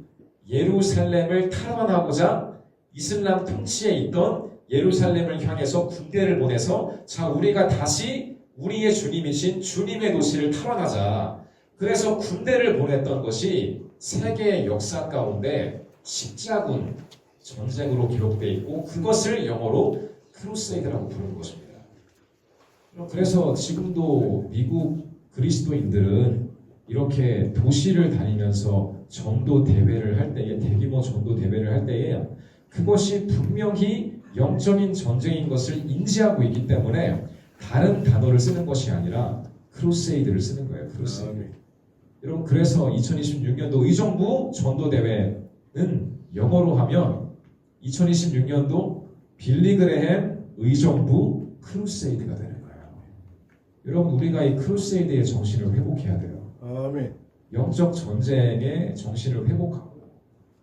예루살렘을 탈환하고자 이슬람 통치에 있던 예루살렘을 향해서 군대를 보내서 자 우리가 다시 우리의 주님이신 주님의 도시를 탈환하자. 그래서 군대를 보냈던 것이 세계의 역사 가운데 십자군 전쟁으로 기록되어 있고 그것을 영어로 크루세이드라고 부르는 것입니다. 그래서 지금도 미국 그리스도인들은 이렇게 도시를 다니면서 전도 대회를 할 때에 대규모 전도 대회를 할 때에 그것이 분명히 영적인 전쟁인 것을 인지하고 있기 때문에 다른 단어를 쓰는 것이 아니라 크루세이드를 쓰는 거예요. 크루세이드. 여러분 그래서 2026년도 의정부 전도대회는 영어로 하면 2026년도 빌리그레햄 의정부 크루세이드가 되는 거예요. 여러분 우리가 이 크루세이드의 정신을 회복해야 돼요. 아멘. 영적 전쟁의 정신을 회복하고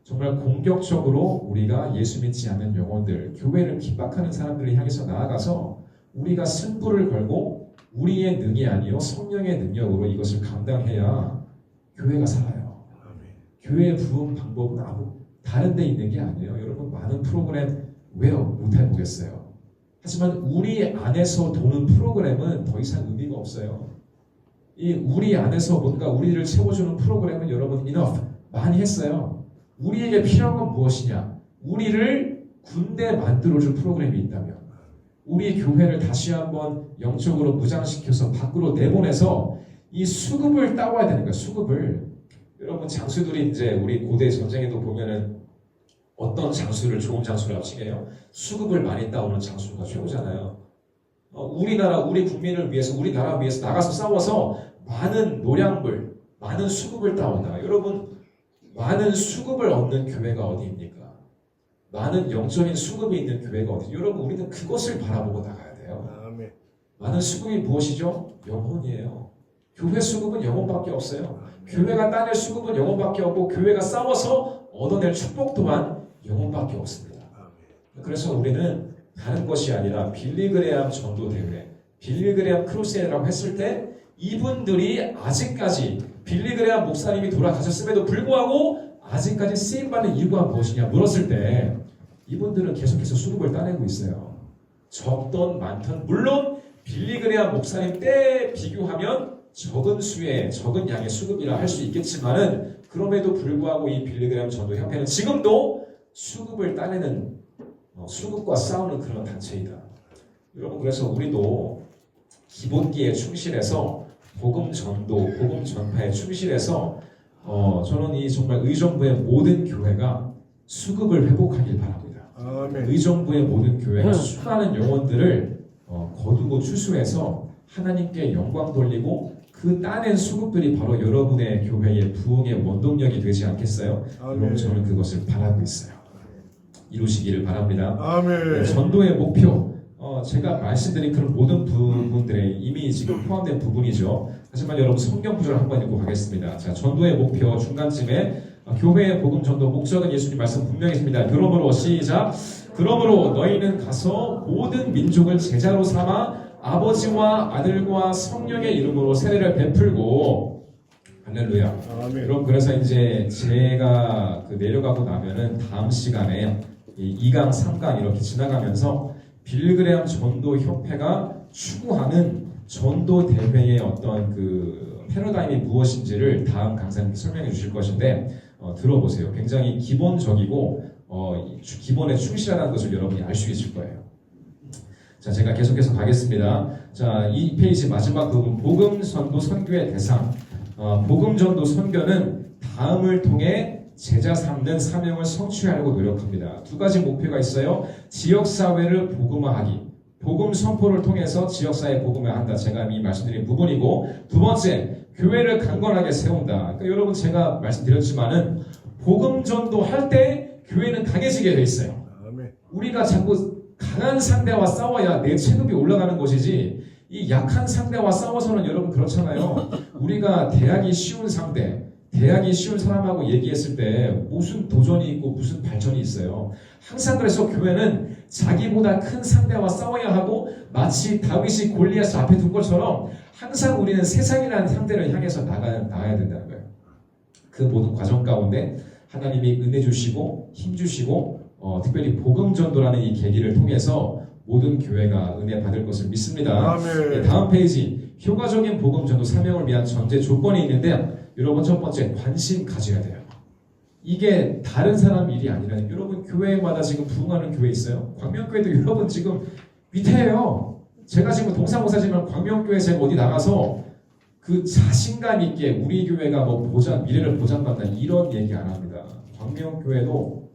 정말 공격적으로 우리가 예수 믿지 않는 영혼들, 교회를 긴박하는 사람들을 향해서 나아가서 우리가 승부를 걸고 우리의 능이 아니요 성령의 능력으로 이것을 감당해야 교회가 살아요. 교회의 부흥 방법은 아무 다른 데 있는 게 아니에요. 여러분 많은 프로그램 왜요? 못해 보겠어요. 하지만 우리 안에서 도는 프로그램은 더 이상 의미가 없어요. 이 우리 안에서 뭔가 우리를 채워주는 프로그램은 여러분 enough 많이 했어요. 우리에게 필요한 건 무엇이냐? 우리를 군대 만들어줄 프로그램이 있다면 우리 교회를 다시 한번 영적으로 무장시켜서 밖으로 내보내서 이 수급을 따와야 되는 거예요. 수급을. 여러분 장수들이 이제 우리 고대 전쟁에도 보면은 어떤 장수를 좋은 장수라고 칭해요? 수급을 많이 따오는 장수가 최고잖아요. 우리나라 우리 국민을 위해서 우리 나라 위해서 나가서 싸워서 많은 노량물, 많은 수급을 따온다. 여러분 많은 수급을 얻는 교회가 어디입니까? 많은 영적인 수급이 있는 교회가 어디? 여러분 우리는 그것을 바라보고 나가야 돼요. 아멘. 많은 수급이 무엇이죠? 영혼이에요. 교회 수급은 영혼밖에 없어요. 교회가 따낼 수급은 영혼밖에 없고 교회가 싸워서 얻어낼 축복 또한 영혼밖에 없습니다. 그래서 우리는 다른 것이 아니라 빌리그레암 전도대회, 빌리그레암 크루세이드라고 했을 때 이분들이 아직까지 빌리그레암 목사님이 돌아가셨음에도 불구하고 아직까지 쓰임받는 이유가 무엇이냐 물었을 때 이분들은 계속해서 수급을 따내고 있어요. 적던 많던 물론 빌리그레암 목사님 때 비교하면 적은 수의 적은 양의 수급이라 할 수 있겠지만은 그럼에도 불구하고 이 빌리그레암 전도 협회는 지금도 수급을 따내는 수급과 싸우는 그런 단체이다. 여러분 그래서 우리도 기본기에 충실해서 복음 전도, 복음 전파에 충실해서 저는 이 정말 의정부의 모든 교회가 수급을 회복하길 바랍니다. 아멘. 의정부의 모든 교회가 수많은 영혼들을 거두고 추수해서 하나님께 영광 돌리고 그 따낸 수급들이 바로 여러분의 교회의 부흥의 원동력이 되지 않겠어요? 여러분 저는 그것을 바라고 있어요. 이루시기를 바랍니다. 아멘. 전도의 목표 제가 말씀드린 그런 모든 부분들에 이미 지금 포함된 부분이죠. 하지만 여러분 성경 구절 한번 읽고 가겠습니다. 자, 전도의 목표 중간쯤에 교회의 복음 전도 목적은 예수님 말씀 분명히 있습니다. 그러므로 시작. 그러므로 너희는 가서 모든 민족을 제자로 삼아 아버지와 아들과 성령의 이름으로 세례를 베풀고 할렐루야. 아멘. 여러분 그래서 이제 제가 내려가고 나면은 다음 시간에 이 2강, 3강 이렇게 지나가면서 빌리그레암 전도 협회가 추구하는 전도 대회의 어떤 그 패러다임이 무엇인지를 다음 강사님께 설명해 주실 것인데 들어보세요. 굉장히 기본적이고 기본에 충실하다는 것을 여러분이 알 수 있을 거예요. 자, 제가 계속해서 가겠습니다. 자, 이 페이지 마지막 부분 복음 전도 선교의 대상. 복음 전도 선교는 다음을 통해 제자 삼는 사명을 성취하려고 노력합니다. 두 가지 목표가 있어요. 지역사회를 복음화하기. 복음 선포를 통해서 지역사회 복음화한다. 제가 이미 말씀드린 부분이고 두 번째, 교회를 강건하게 세운다. 그러니까 여러분 제가 말씀드렸지만은 복음 전도할 때 교회는 강해지게 돼 있어요. 아멘. 우리가 자꾸 강한 상대와 싸워야 내 체급이 올라가는 것이지 이 약한 상대와 싸워서는 여러분 그렇잖아요. 우리가 대하기 쉬운 상대, 대하기 쉬운 사람하고 얘기했을 때 무슨 도전이 있고 무슨 발전이 있어요. 항상 그래서 교회는 자기보다 큰 상대와 싸워야 하고 마치 다윗이 골리앗을 앞에 둔 것처럼 항상 우리는 세상이라는 상대를 향해서 나가야 된다는 거예요. 그 모든 과정 가운데 하나님이 은혜 주시고 힘 주시고 특별히 복음 전도라는 이 계기를 통해서 모든 교회가 은혜 받을 것을 믿습니다. 아멘. 다음 페이지 효과적인 복음 전도 사명을 위한 전제 조건이 있는데 여러분 첫 번째 관심 가져야 돼요. 이게 다른 사람 일이 아니라 여러분 교회마다 지금 부흥하는 교회 있어요. 광명교회도 여러분 지금 위태해요. 제가 지금 동사무사지만 광명교회 제가 어디 나가서 그 자신감 있게 우리 교회가 뭐 미래를 보장받는다 이런 얘기 안 합니다. 광명교회도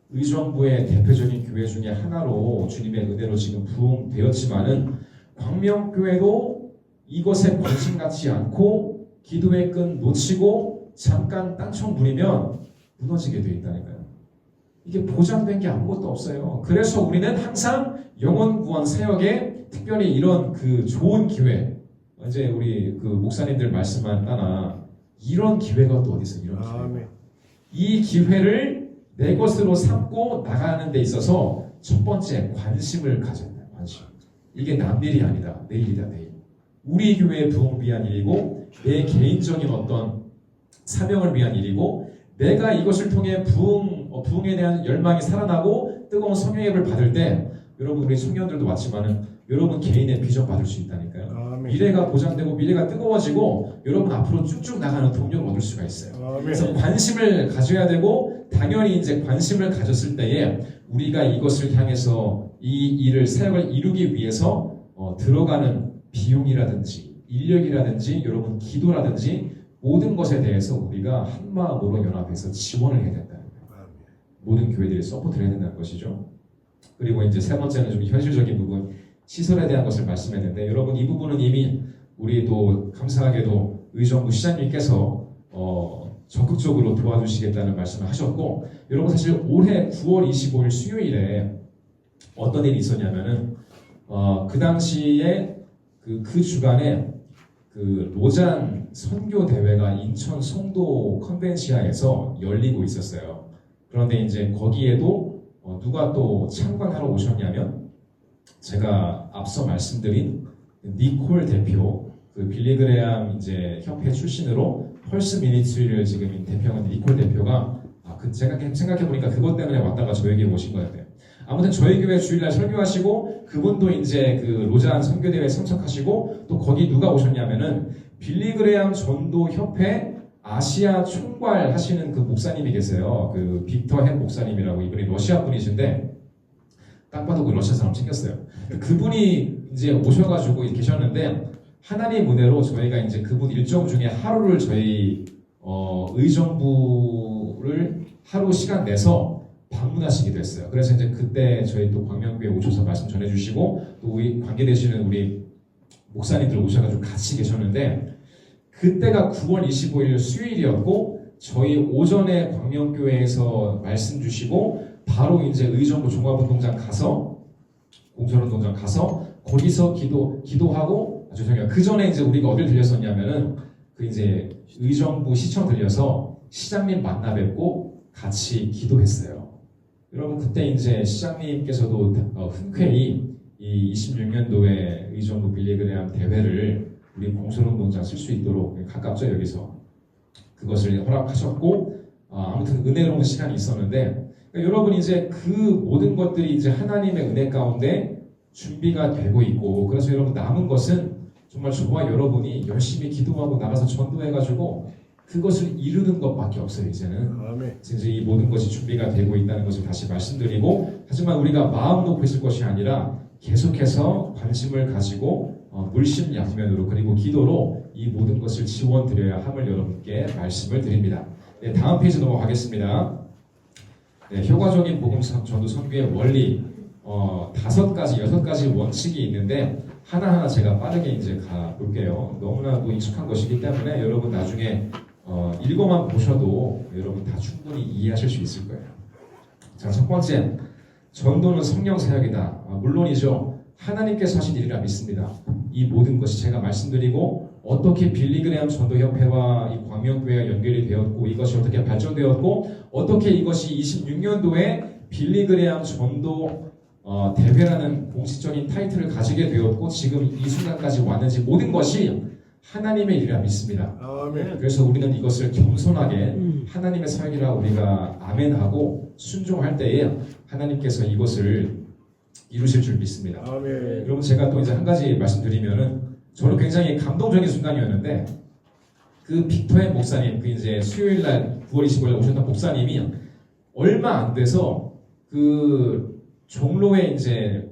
의정부의 대표적인 교회 중에 하나로 주님의 은혜로 지금 부흥되었지만은 광명교회도 이것에 관심 갖지 않고 기도의 끈 놓치고 잠깐 딴청 부리면 무너지게 돼 있다니까요. 이게 보장된 게 아무것도 없어요. 그래서 우리는 항상 영혼 구원 사역에 특별히 이런 그 좋은 기회, 이제 우리 그 목사님들 말씀만 따나 이런 기회가 또 어디 있어? 이런 기회. 이 기회를 내 것으로 삼고 나가는 데 있어서 첫 번째 관심을 가져야 돼요. 관심. 이게 남 일이 아니다. 내 일이다. 내 일. 우리 교회의 부흥을 위한 일이고 내 개인적인 어떤 사명을 위한 일이고 내가 이것을 통해 부흥에 대한 열망이 살아나고 뜨거운 성령의 받을 때 여러분 우리 청년들도 왔지만은 여러분 개인의 비전 받을 수 있다니까요. 미래가 보장되고 미래가 뜨거워지고 여러분 앞으로 쭉쭉 나가는 동력을 얻을 수가 있어요. 그래서 관심을 가져야 되고 당연히 이제 관심을 가졌을 때에 우리가 이것을 향해서 이 일을 사역을 이루기 위해서 들어가는 비용이라든지 인력이라든지 여러분 기도라든지 모든 것에 대해서 우리가 한 마음으로 연합해서 지원을 해야 된다는 거예요. 모든 교회들이 서포트를 해야 된다는 것이죠. 그리고 이제 세 번째는 좀 현실적인 부분, 시설에 대한 것을 말씀했는데 여러분 이 부분은 이미 우리도 감사하게도 의정부 시장님께서 적극적으로 도와주시겠다는 말씀을 하셨고 여러분 사실 올해 9월 25일 수요일에 어떤 일이 있었냐면은 그 당시에 그 주간에 그 로잔 선교 대회가 인천 송도 컨벤시아에서 열리고 있었어요. 그런데 이제 거기에도 누가 또 참관하러 오셨냐면 제가 앞서 말씀드린 니콜 대표, 그 빌리그레암 이제 협회 출신으로 펄스 미니스트리를 지금 대표하는 니콜 대표가 제가 생각해 보니까 그것 때문에 왔다가 저에게 오신 것 같아요. 아무튼 저희 교회 주일날 설교하시고 그분도 이제 그 로잔 선교대회에 참석하시고 또 거기 누가 오셨냐면은 빌리그레암 전도 협회 아시아 총괄 하시는 그 목사님이 계세요. 그 빅터 헨 목사님이라고 이분이 러시아 분이신데 딱 봐도 그 러시아 사람 생겼어요. 그분이 이제 오셔가지고 계셨는데 하나님 은혜로 저희가 이제 그분 일정 중에 하루를 저희 의정부를 하루 시간 내서 방문하시기도 했어요. 그래서 이제 그때 저희 또 광명교회 오셔서 말씀 전해주시고 또 우리 관계되시는 우리 목사님들 오셔가지고 같이 계셨는데 그때가 9월 25일 수요일이었고 저희 오전에 광명교회에서 말씀 주시고 바로 이제 의정부 종합운동장 가서 공설운동장 가서 거기서 기도하고 죄송해요. 그 전에 이제 우리가 어딜 들렸었냐면은 그 이제 의정부 시청 들려서 시장님 만나 뵙고 같이 기도했어요. 여러분 그때 이제 시장님께서도 흔쾌히 이 26년도에 의정부 빌리그레암 대회를 우리 공설운동장 쓸 수 있도록 가깝죠 여기서 그것을 허락하셨고 아무튼 은혜로운 시간이 있었는데 그러니까 여러분 이제 그 모든 것들이 이제 하나님의 은혜 가운데 준비가 되고 있고 그래서 여러분 남은 것은 정말 저와 여러분이 열심히 기도하고 나가서 전도해가지고 그것을 이루는 것밖에 없어요 이제는. 이제 이 모든 것이 준비가 되고 있다는 것을 다시 말씀드리고 하지만 우리가 마음 놓고 있을 것이 아니라 계속해서 관심을 가지고 물심양면으로 그리고 기도로 이 모든 것을 지원드려야 함을 여러분께 말씀을 드립니다. 네, 다음 페이지 넘어가겠습니다. 네, 효과적인 복음 전도 선교의 원리 5가지, 6가지 원칙이 있는데 하나하나 제가 빠르게 이제 가볼게요. 너무나 익숙한 것이기 때문에 여러분 나중에 읽어만 보셔도 여러분 다 충분히 이해하실 수 있을 거예요. 자, 첫 번째, 전도는 성령 사역이다. 물론이죠. 하나님께서 하신 일이라 믿습니다. 이 모든 것이 제가 말씀드리고 어떻게 빌리그레암 전도협회와 이 광명교회가 연결이 되었고 이것이 어떻게 발전되었고 어떻게 이것이 26년도에 빌리그레암 전도 대회라는 공식적인 타이틀을 가지게 되었고 지금 이 순간까지 왔는지 모든 것이 하나님의 일이라 믿습니다. 아멘. 그래서 우리는 이것을 겸손하게 하나님의 사역이라 우리가 아멘하고 순종할 때에 하나님께서 이것을 이루실 줄 믿습니다. 아멘. 여러분 제가 또 이제 한 가지 말씀드리면은 저는 굉장히 감동적인 순간이었는데 그 빅터의 목사님 그 이제 수요일날 9월 25일 오셨던 목사님이 얼마 안 돼서 그 종로에 이제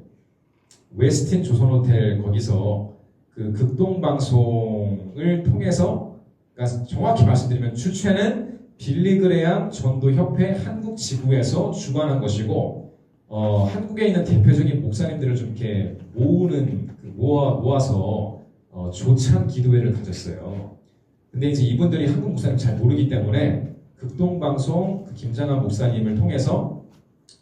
웨스틴 조선호텔 거기서 그 극동방송 과정을 통해서, 그러니까 정확히 말씀드리면 주최는 빌리그레암 전도협회 한국 지부에서 주관한 것이고, 한국에 있는 대표적인 목사님들을 좀 이렇게 모아서 조찬 기도회를 가졌어요. 근데 이제 이분들이 한국 목사님 잘 모르기 때문에 극동방송 김장한 목사님을 통해서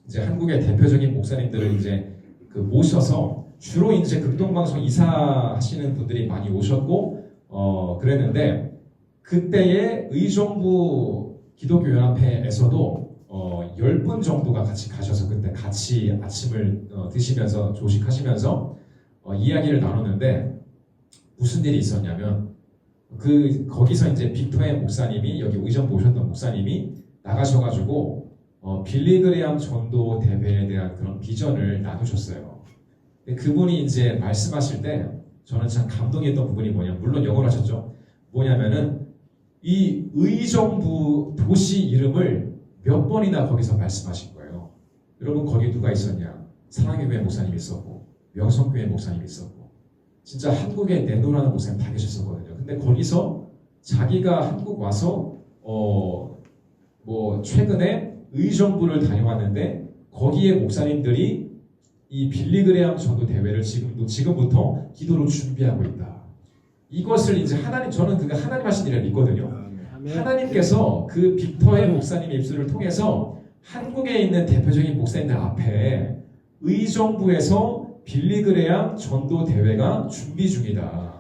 이제 한국의 대표적인 목사님들을 이제 모셔서 주로 이제 극동방송 이사하시는 분들이 많이 오셨고 그랬는데 그때의 의정부 기독교연합회에서도 10분 정도가 같이 가셔서 그때 같이 아침을 드시면서 조식하시면서 이야기를 나눴는데 무슨 일이 있었냐면 거기서 이제 빅토의 목사님이 여기 의정부 오셨던 목사님이 나가셔가지고 빌리그레암 전도 대회에 대한 그런 비전을 나누셨어요. 근데 그분이 이제 말씀하실 때 저는 참 감동했던 부분이 물론 영어로 하셨죠. 뭐냐면은 이 의정부 도시 이름을 몇 번이나 거기서 말씀하신 거예요. 여러분 거기 누가 있었냐? 사랑의 교회 목사님이 있었고 명성교회 목사님이 있었고 진짜 한국에 내노라는 목사님 다 계셨었거든요. 근데 거기서 자기가 한국 와서 최근에 의정부를 다녀왔는데 거기에 목사님들이 이 빌리그레암 전도 대회를 지금부터 기도로 준비하고 있다. 이것을 이제 저는 그게 하나님 하신 일을 믿거든요. 하나님께서 그 빅터의 목사님의 입술을 통해서 한국에 있는 대표적인 목사님들 앞에 의정부에서 빌리그레암 전도 대회가 준비 중이다.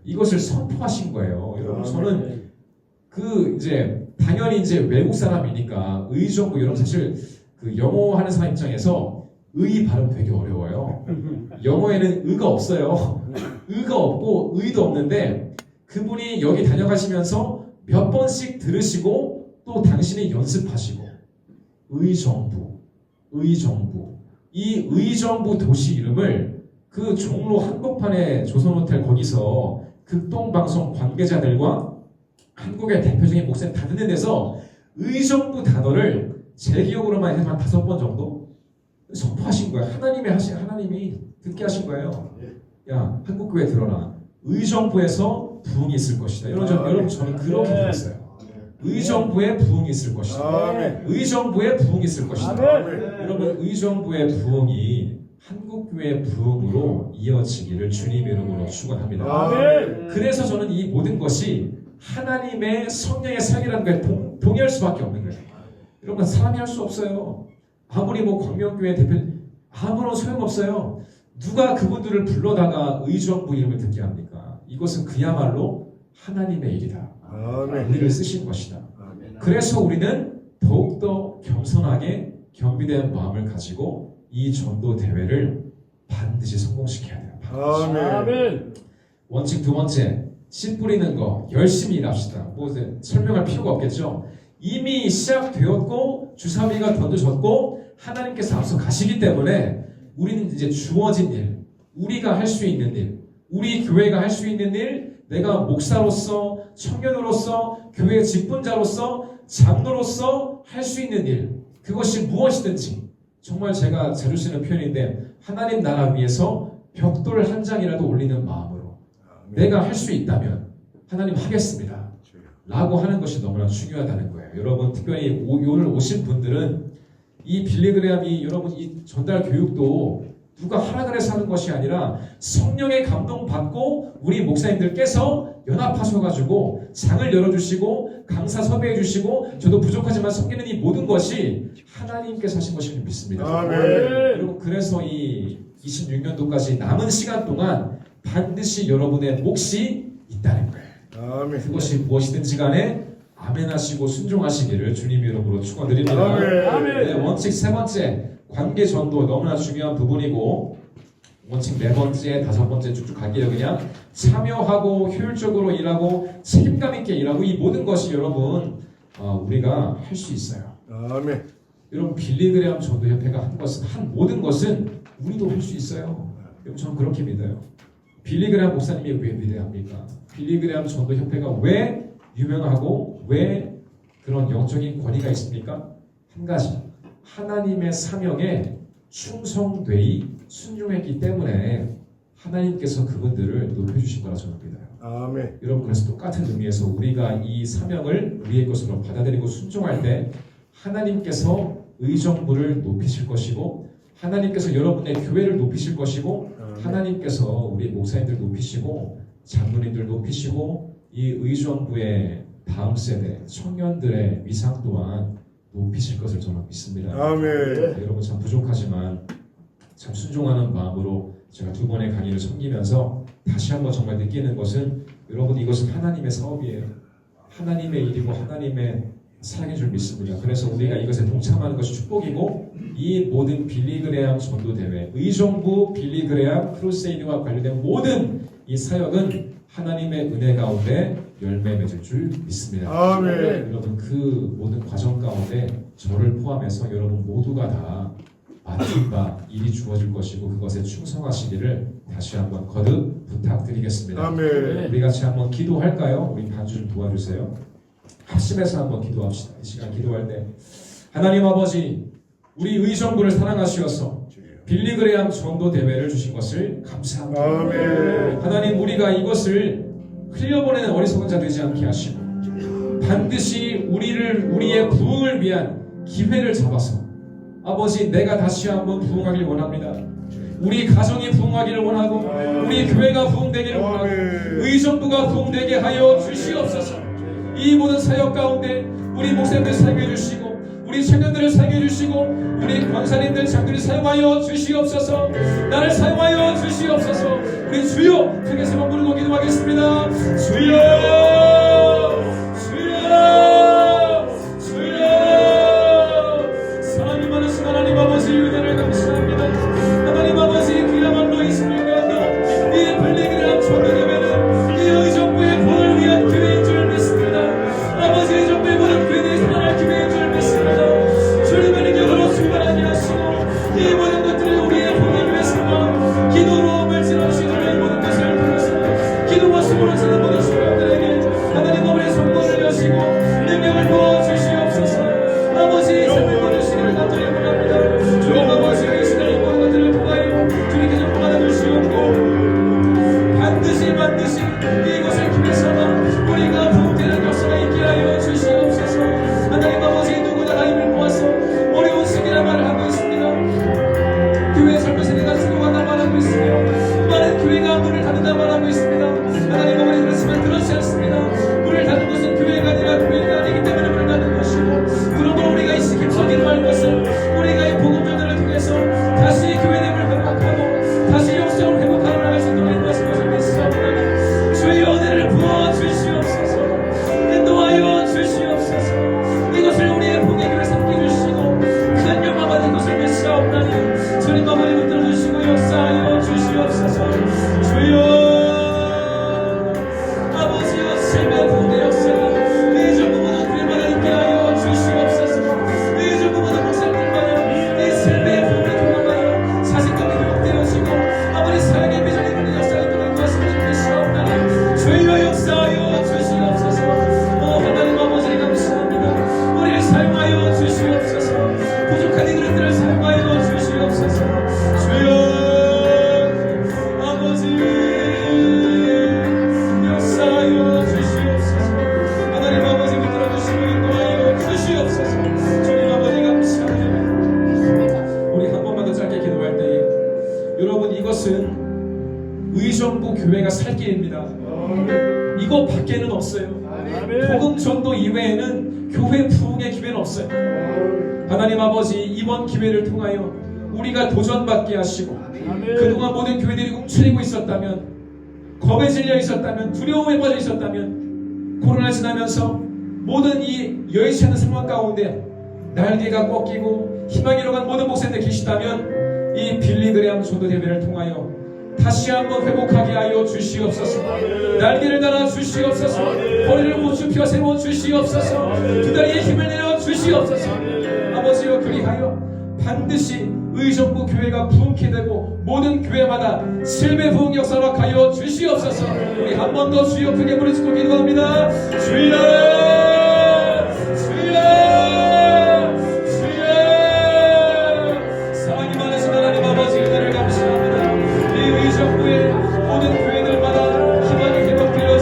이것을 선포하신 거예요. 여러분 저는 이제 당연히 이제 외국 사람이니까 의정부 여러분 사실 영어 하는 사람 입장에서 의 발음 되게 어려워요. 영어에는 의가 없어요. 의가 없고 의도 없는데 그분이 여기 다녀가시면서 몇 번씩 들으시고 또 당신이 연습하시고 의정부 이 의정부 도시 이름을 그 종로 한복판에 조선호텔 거기서 극동방송 관계자들과 한국의 대표적인 목사님 다 듣는 데서 의정부 단어를 제 기억으로만 해서 한 5번 정도 선포하신 거예요. 하나님이 듣게 하신 거예요. 야, 한국교회 들어라. 의정부에서 부흥이 있을 것이다. 여러분 저는 그렇게 들었어요. 의정부에 부흥이 있을 것이다. 의정부에 부흥이 있을 것이다. 여러분 의정부의 부흥이 한국교회의 부흥으로 이어지기를 주님의 이름으로 축원합니다. 그래서 저는 이 모든 것이 하나님의 성령의 살기라는 걸 동의할 수밖에 없는 거예요. 여러분 사람이 할 수 없어요. 아무리 광명교회 대표 아무런 소용없어요. 누가 그분들을 불러다가 의정부 이름을 듣게 합니까? 이것은 그야말로 하나님의 일이다. 우리를 쓰신 것이다. 그래서 우리는 더욱더 겸손하게 겸비된 마음을 가지고 이 전도 대회를 반드시 성공시켜야 돼요. 원칙 두 번째, 씨 뿌리는 거 열심히 일합시다. 설명할 필요가 없겠죠. 이미 시작되었고 주사위가 던져졌고 하나님께서 앞서 가시기 때문에 우리는 이제 주어진 일, 우리가 할 수 있는 일, 우리 교회가 할 수 있는 일, 내가 목사로서, 청년으로서, 교회 직분자로서, 장로로서 할 수 있는 일, 그것이 무엇이든지 정말 제가 자주 쓰는 표현인데 하나님 나라 위해서 벽돌 한 장이라도 올리는 마음으로 내가 할 수 있다면 하나님 하겠습니다 라고 하는 것이 너무나 중요하다는 거예요. 여러분 특별히 오늘 오신 분들은 이 빌리그레암이 여러분 이 전달 교육도 누가 하라 그래서 하는 것이 아니라 성령의 감동 받고 우리 목사님들께서 연합하셔가지고 장을 열어주시고 강사 섭외해 주시고 저도 부족하지만 섬기는 이 모든 것이 하나님께서 하신 것임을 믿습니다. 여러분 그래서 이 26년도까지 남은 시간 동안 반드시 여러분의 몫이 있다는 거예요. 그것이 무엇이든지 간에 아멘 하시고 순종하시기를 주님의 이름으로 축원드립니다. 네, 원칙 세 번째, 관계 전도 너무나 중요한 부분이고 원칙 네 번째, 다섯 번째 쭉쭉 갈게요. 그냥 참여하고 효율적으로 일하고 책임감 있게 일하고 이 모든 것이 여러분 우리가 할 수 있어요. 여러분 빌리그레암 전도협회가 한 모든 것은 우리도 할 수 있어요. 여러분 저는 그렇게 믿어요. 빌리그레암 목사님이 왜 위대합니까? 빌리그레암 전도협회가 왜 유명하고 왜 그런 영적인 권위가 있습니까? 한 가지, 하나님의 사명에 충성되이 순종했기 때문에 하나님께서 그분들을 높여주신 거라 저는 믿어요. 아멘. 여러분 그래서 똑같은 의미에서 우리가 이 사명을 우리의 것으로 받아들이고 순종할 때 하나님께서 의정부를 높이실 것이고 하나님께서 여러분의 교회를 높이실 것이고 하나님께서 우리 목사님들 높이시고 장로님들 높이시고 이 의정부의 다음 세대 청년들의 위상 또한 높이실 것을 저는 믿습니다. 아멘. 여러분 참 부족하지만 참 순종하는 마음으로 제가 두 번의 강의를 섬기면서 다시 한번 정말 느끼는 것은 여러분 이것은 하나님의 사업이에요. 하나님의 일이고 하나님의 사랑인 줄 믿습니다. 그래서 우리가 이것에 동참하는 것이 축복이고 이 모든 빌리그레암 전도대회, 의정부 빌리그레암 크루세이드와 관련된 모든 이 사역은 하나님의 은혜 가운데 열매 맺을 줄 믿습니다. 아멘. 여러분 그 모든 과정 가운데 저를 포함해서 여러분 모두가 다 맡은 바 일이 주어질 것이고 그것에 충성하시기를 다시 한번 거듭 부탁드리겠습니다. 아멘. 우리 같이 한번 기도할까요? 우리 반주 좀 도와주세요. 합심해서 한번 기도합시다. 이 시간 기도할 때 하나님 아버지 우리 의정부를 사랑하시어서 빌리그레암 전도 대회를 주신 것을 감사합니다. 아멘. 하나님 우리가 이것을 흘려보내는 어리석은 자 되지 않게 하시고 반드시 우리의 부흥을 위한 기회를 잡아서 아버지 내가 다시 한번 부흥하길 원합니다. 우리 가정이 부흥하기를 원하고 우리 교회가 부흥되기를 원하고 의정부가 부흥되게 하여 주시옵소서. 이 모든 사역 가운데 우리 목사님들 사용해 주시고 우리 청년들을 사용해 주시고 우리 권사님들 장들을 사용하여 주시옵소서. 나를 사용하여 주시옵소서. 우리 주여 크게 세번 부르고 기도하겠습니다. 주여 주여 주여. 사랑이 많으신 하나님 아버지 은혜를 감사합니다. 하나님 아버지 그야말로 이 순간 가운데 이 빌리그레암 전도대회는 이 의정부의 부흥을 위한 기회인 줄 믿습니다. 아버지 의정부의 모든 교회들이 살아날 기회인 줄 믿습니다. 주님의 능력으로 출발하게 하시고 이 모든 것들을 우리의 부흥을 위해서 기도로 물질하시는 이 모든 것을 통해서 기도와 수고를 쓰는 모든 순간들에게 하나님 아버지의 성공을 여시고 능력을 부어주시옵소서. 아버지 삶을 보내시기를 간절히 원합니다. 주님 아버지 이 시간의 모든 것들을 통하여 주님께 좀 받아주시옵고 반드시 이것을 기회 삼아 우리가 부흥되는 역사가 있게 하여 주시옵소서. 하나님 아버지 누구나 다 힘을 모아서 어려운 시기라 말을 하고 있습니다. 교회 삶에서 내가 수고하다 말하고 있으며 많은 교회가 문을 닫는다 말하고 있습니다. 하나님 아버지 그렇지만 그렇지 않습니다. 문을 닫는 것은 교회가 아니라 교회가 아니기 때문에 문을 닫는 것이고 그러므로 우리가 이 시기 확인을 할 것은 우리가 이 복음전들을 통해서 다시 교회됨을 회복하고 다시 역사를 회복하러 나갈 수 있도록 인도하신 것을 믿사옵나니 주의 은혜를 부어주시옵소서. 인도하여 주시옵소서. 이것을 우리의 복의 길을 삼게 주시고 큰 영광 받은 것을 믿사옵나니 주님 아버지 붙들어 주시고 역사하여 주시옵소서. 주여 아버지여 삶의 복의 역사가 의정부 모든 교회마다 있게 하여 주시옵소서. 의정부 모든 목사님들마다 이 삶의 복을 경험하여 사색감이 회복되어지고 아버지 사랑의 비전이 있는 역사가 있도록 인도하시는 믿사옵나니 주여 역사하여 주시옵소서. 하나님 아버지 감사합니다. 우리를 사용하여 주시옵소서. 부족한 이 그릇들을 사용하여 주시옵소서. 주여 아버지 역사하여 주시옵소서. 하나님 아버지 붙들어 주시고 인도하여 주시옵소서. 주님 아버지 감사합니다. 우리 한 번만 더 짧게 기도할 때에 여러분 이것은 의정부 교회가 살 길입니다. 이거 밖에는 없어요. 복음 전도 이외에는 교회 부흥의 기회는 없어요. 하나님 아버지 이번 기회를 통하여 우리가 도전받게 하시고 그동안 모든 교회들이 움츠리고 있었다면 겁에 질려 있었다면 두려움에 빠져 있었다면 코로나 지나면서 모든 이 여의치 않은 상황 가운데 날개가 꺾이고 희망이 잃어간 모든 목사님들 계시다면 이 빌리그레암 전도 대회를 통하여 다시 한번 회복하게 하여 주시옵소서. 날개를 달아 주시옵소서. 허리를 보충피와 세워 주시옵소서. 두 다리에 힘을 내어 주시옵소서. 아버지여 그리하여 반드시 의정부 교회가 부흥케 되고 모든 교회마다 실내 부흥 역사로 가여 주시옵소서. 우리 한 번 더 주여 크게 부르짖고 기도합니다. 주여 주여 주여. 사랑이 많으신 하나님 아버지 은혜를 감사합니다. 이 의정부의 모든 교회들마다 희망이 회복되어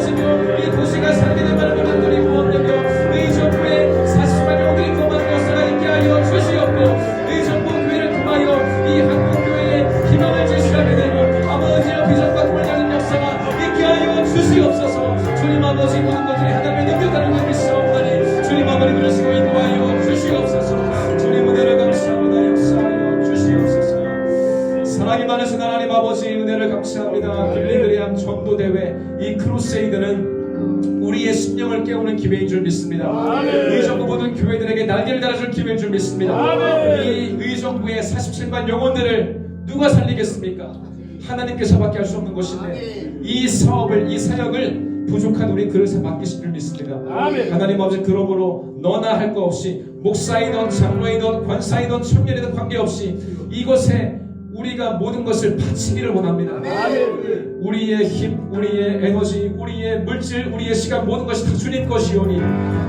하시며 이 도시가 살게 될 만한 모든 분이 구원되며 의정부에 40만 영혼들이 거만한 것을 있게 하여 주시옵고 의정부 교회를 통하여 이 한국교회에 희망을 제시하게 되고 아버지의 비전과 꿈을 가진 역사가 있게 하여 주시옵소서. 주님 아버지 모든 것들이 하나님의 능력다는 걸 믿사옵나니 주님 아버지 그러시고 인도하여 주시옵소서. 주님 은혜를 감사합니다. 역사하여 주시옵소서. 사랑이 많으신 하나님 아버지 은혜를 감사합니다. 빌리그리암 전도대회 이 크루세이드는 우리의 심령을 깨우는 기회인 줄 믿습니다. 의정부 모든 교회들에게 날개를 달아줄 기회인 줄 믿습니다. 이 의정부의 47만 영혼들을 누가 살리겠습니까? 하나님께서밖에 할 수 없는 것인데 이 사업을 이 사역을 부족한 우리 그릇에 맡기신 줄 믿습니다. 하나님 아버지 그러므로 너나 할 거 없이 목사이든 장로이든 권사이든 청년이든 관계없이 이곳에 우리가 모든 것을 바치기를 원합니다. 우리의 힘, 우리의 에너지, 우리의 물질, 우리의 시간 모든 것이 다 주님 것이오니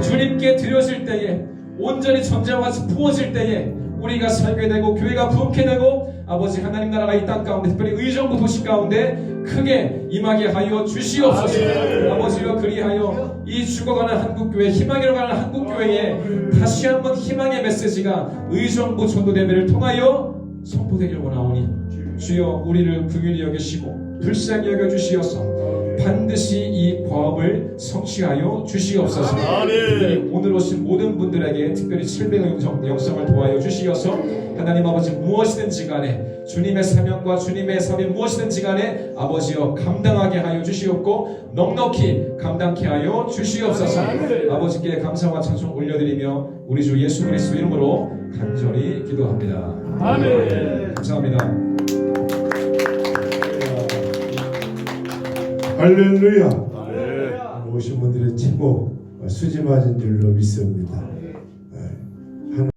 주님께 드려질 때에 온전히 전쟁과 부어질 때에 우리가 살게 되고 교회가 부흥케 되고 아버지 하나님 나라가 이 땅 가운데 특별히 의정부 도시 가운데 크게 임하게 하여 주시옵소서. 아버지여 그리하여 이 죽어가는 한국교회 희망으로 가는 한국교회에 다시 한번 희망의 메시지가 의정부 전도대회를 통하여 선포되기를 원하오니 주여 우리를 긍휼히 여기시고 불쌍히 여겨주시어서 반드시 이 과업을 성취하여 주시옵소서. 특별히 오늘 오신 모든 분들에게 특별히 700의 영성을 도와여 주시어서 하나님 아버지 무엇이든지 간에 주님의 사명과 주님의 삶이 무엇이든지 간에 아버지여 감당하게 하여 주시옵고 넉넉히 감당케 하여 주시옵소서. 아버지께 감사와 찬송 올려드리며 우리 주 예수 그리스도 이름으로 간절히 기도합니다. 아멘. 감사합니다. 할렐루야. 오신 분들의 최고 수지 맞은 줄로 믿습니다.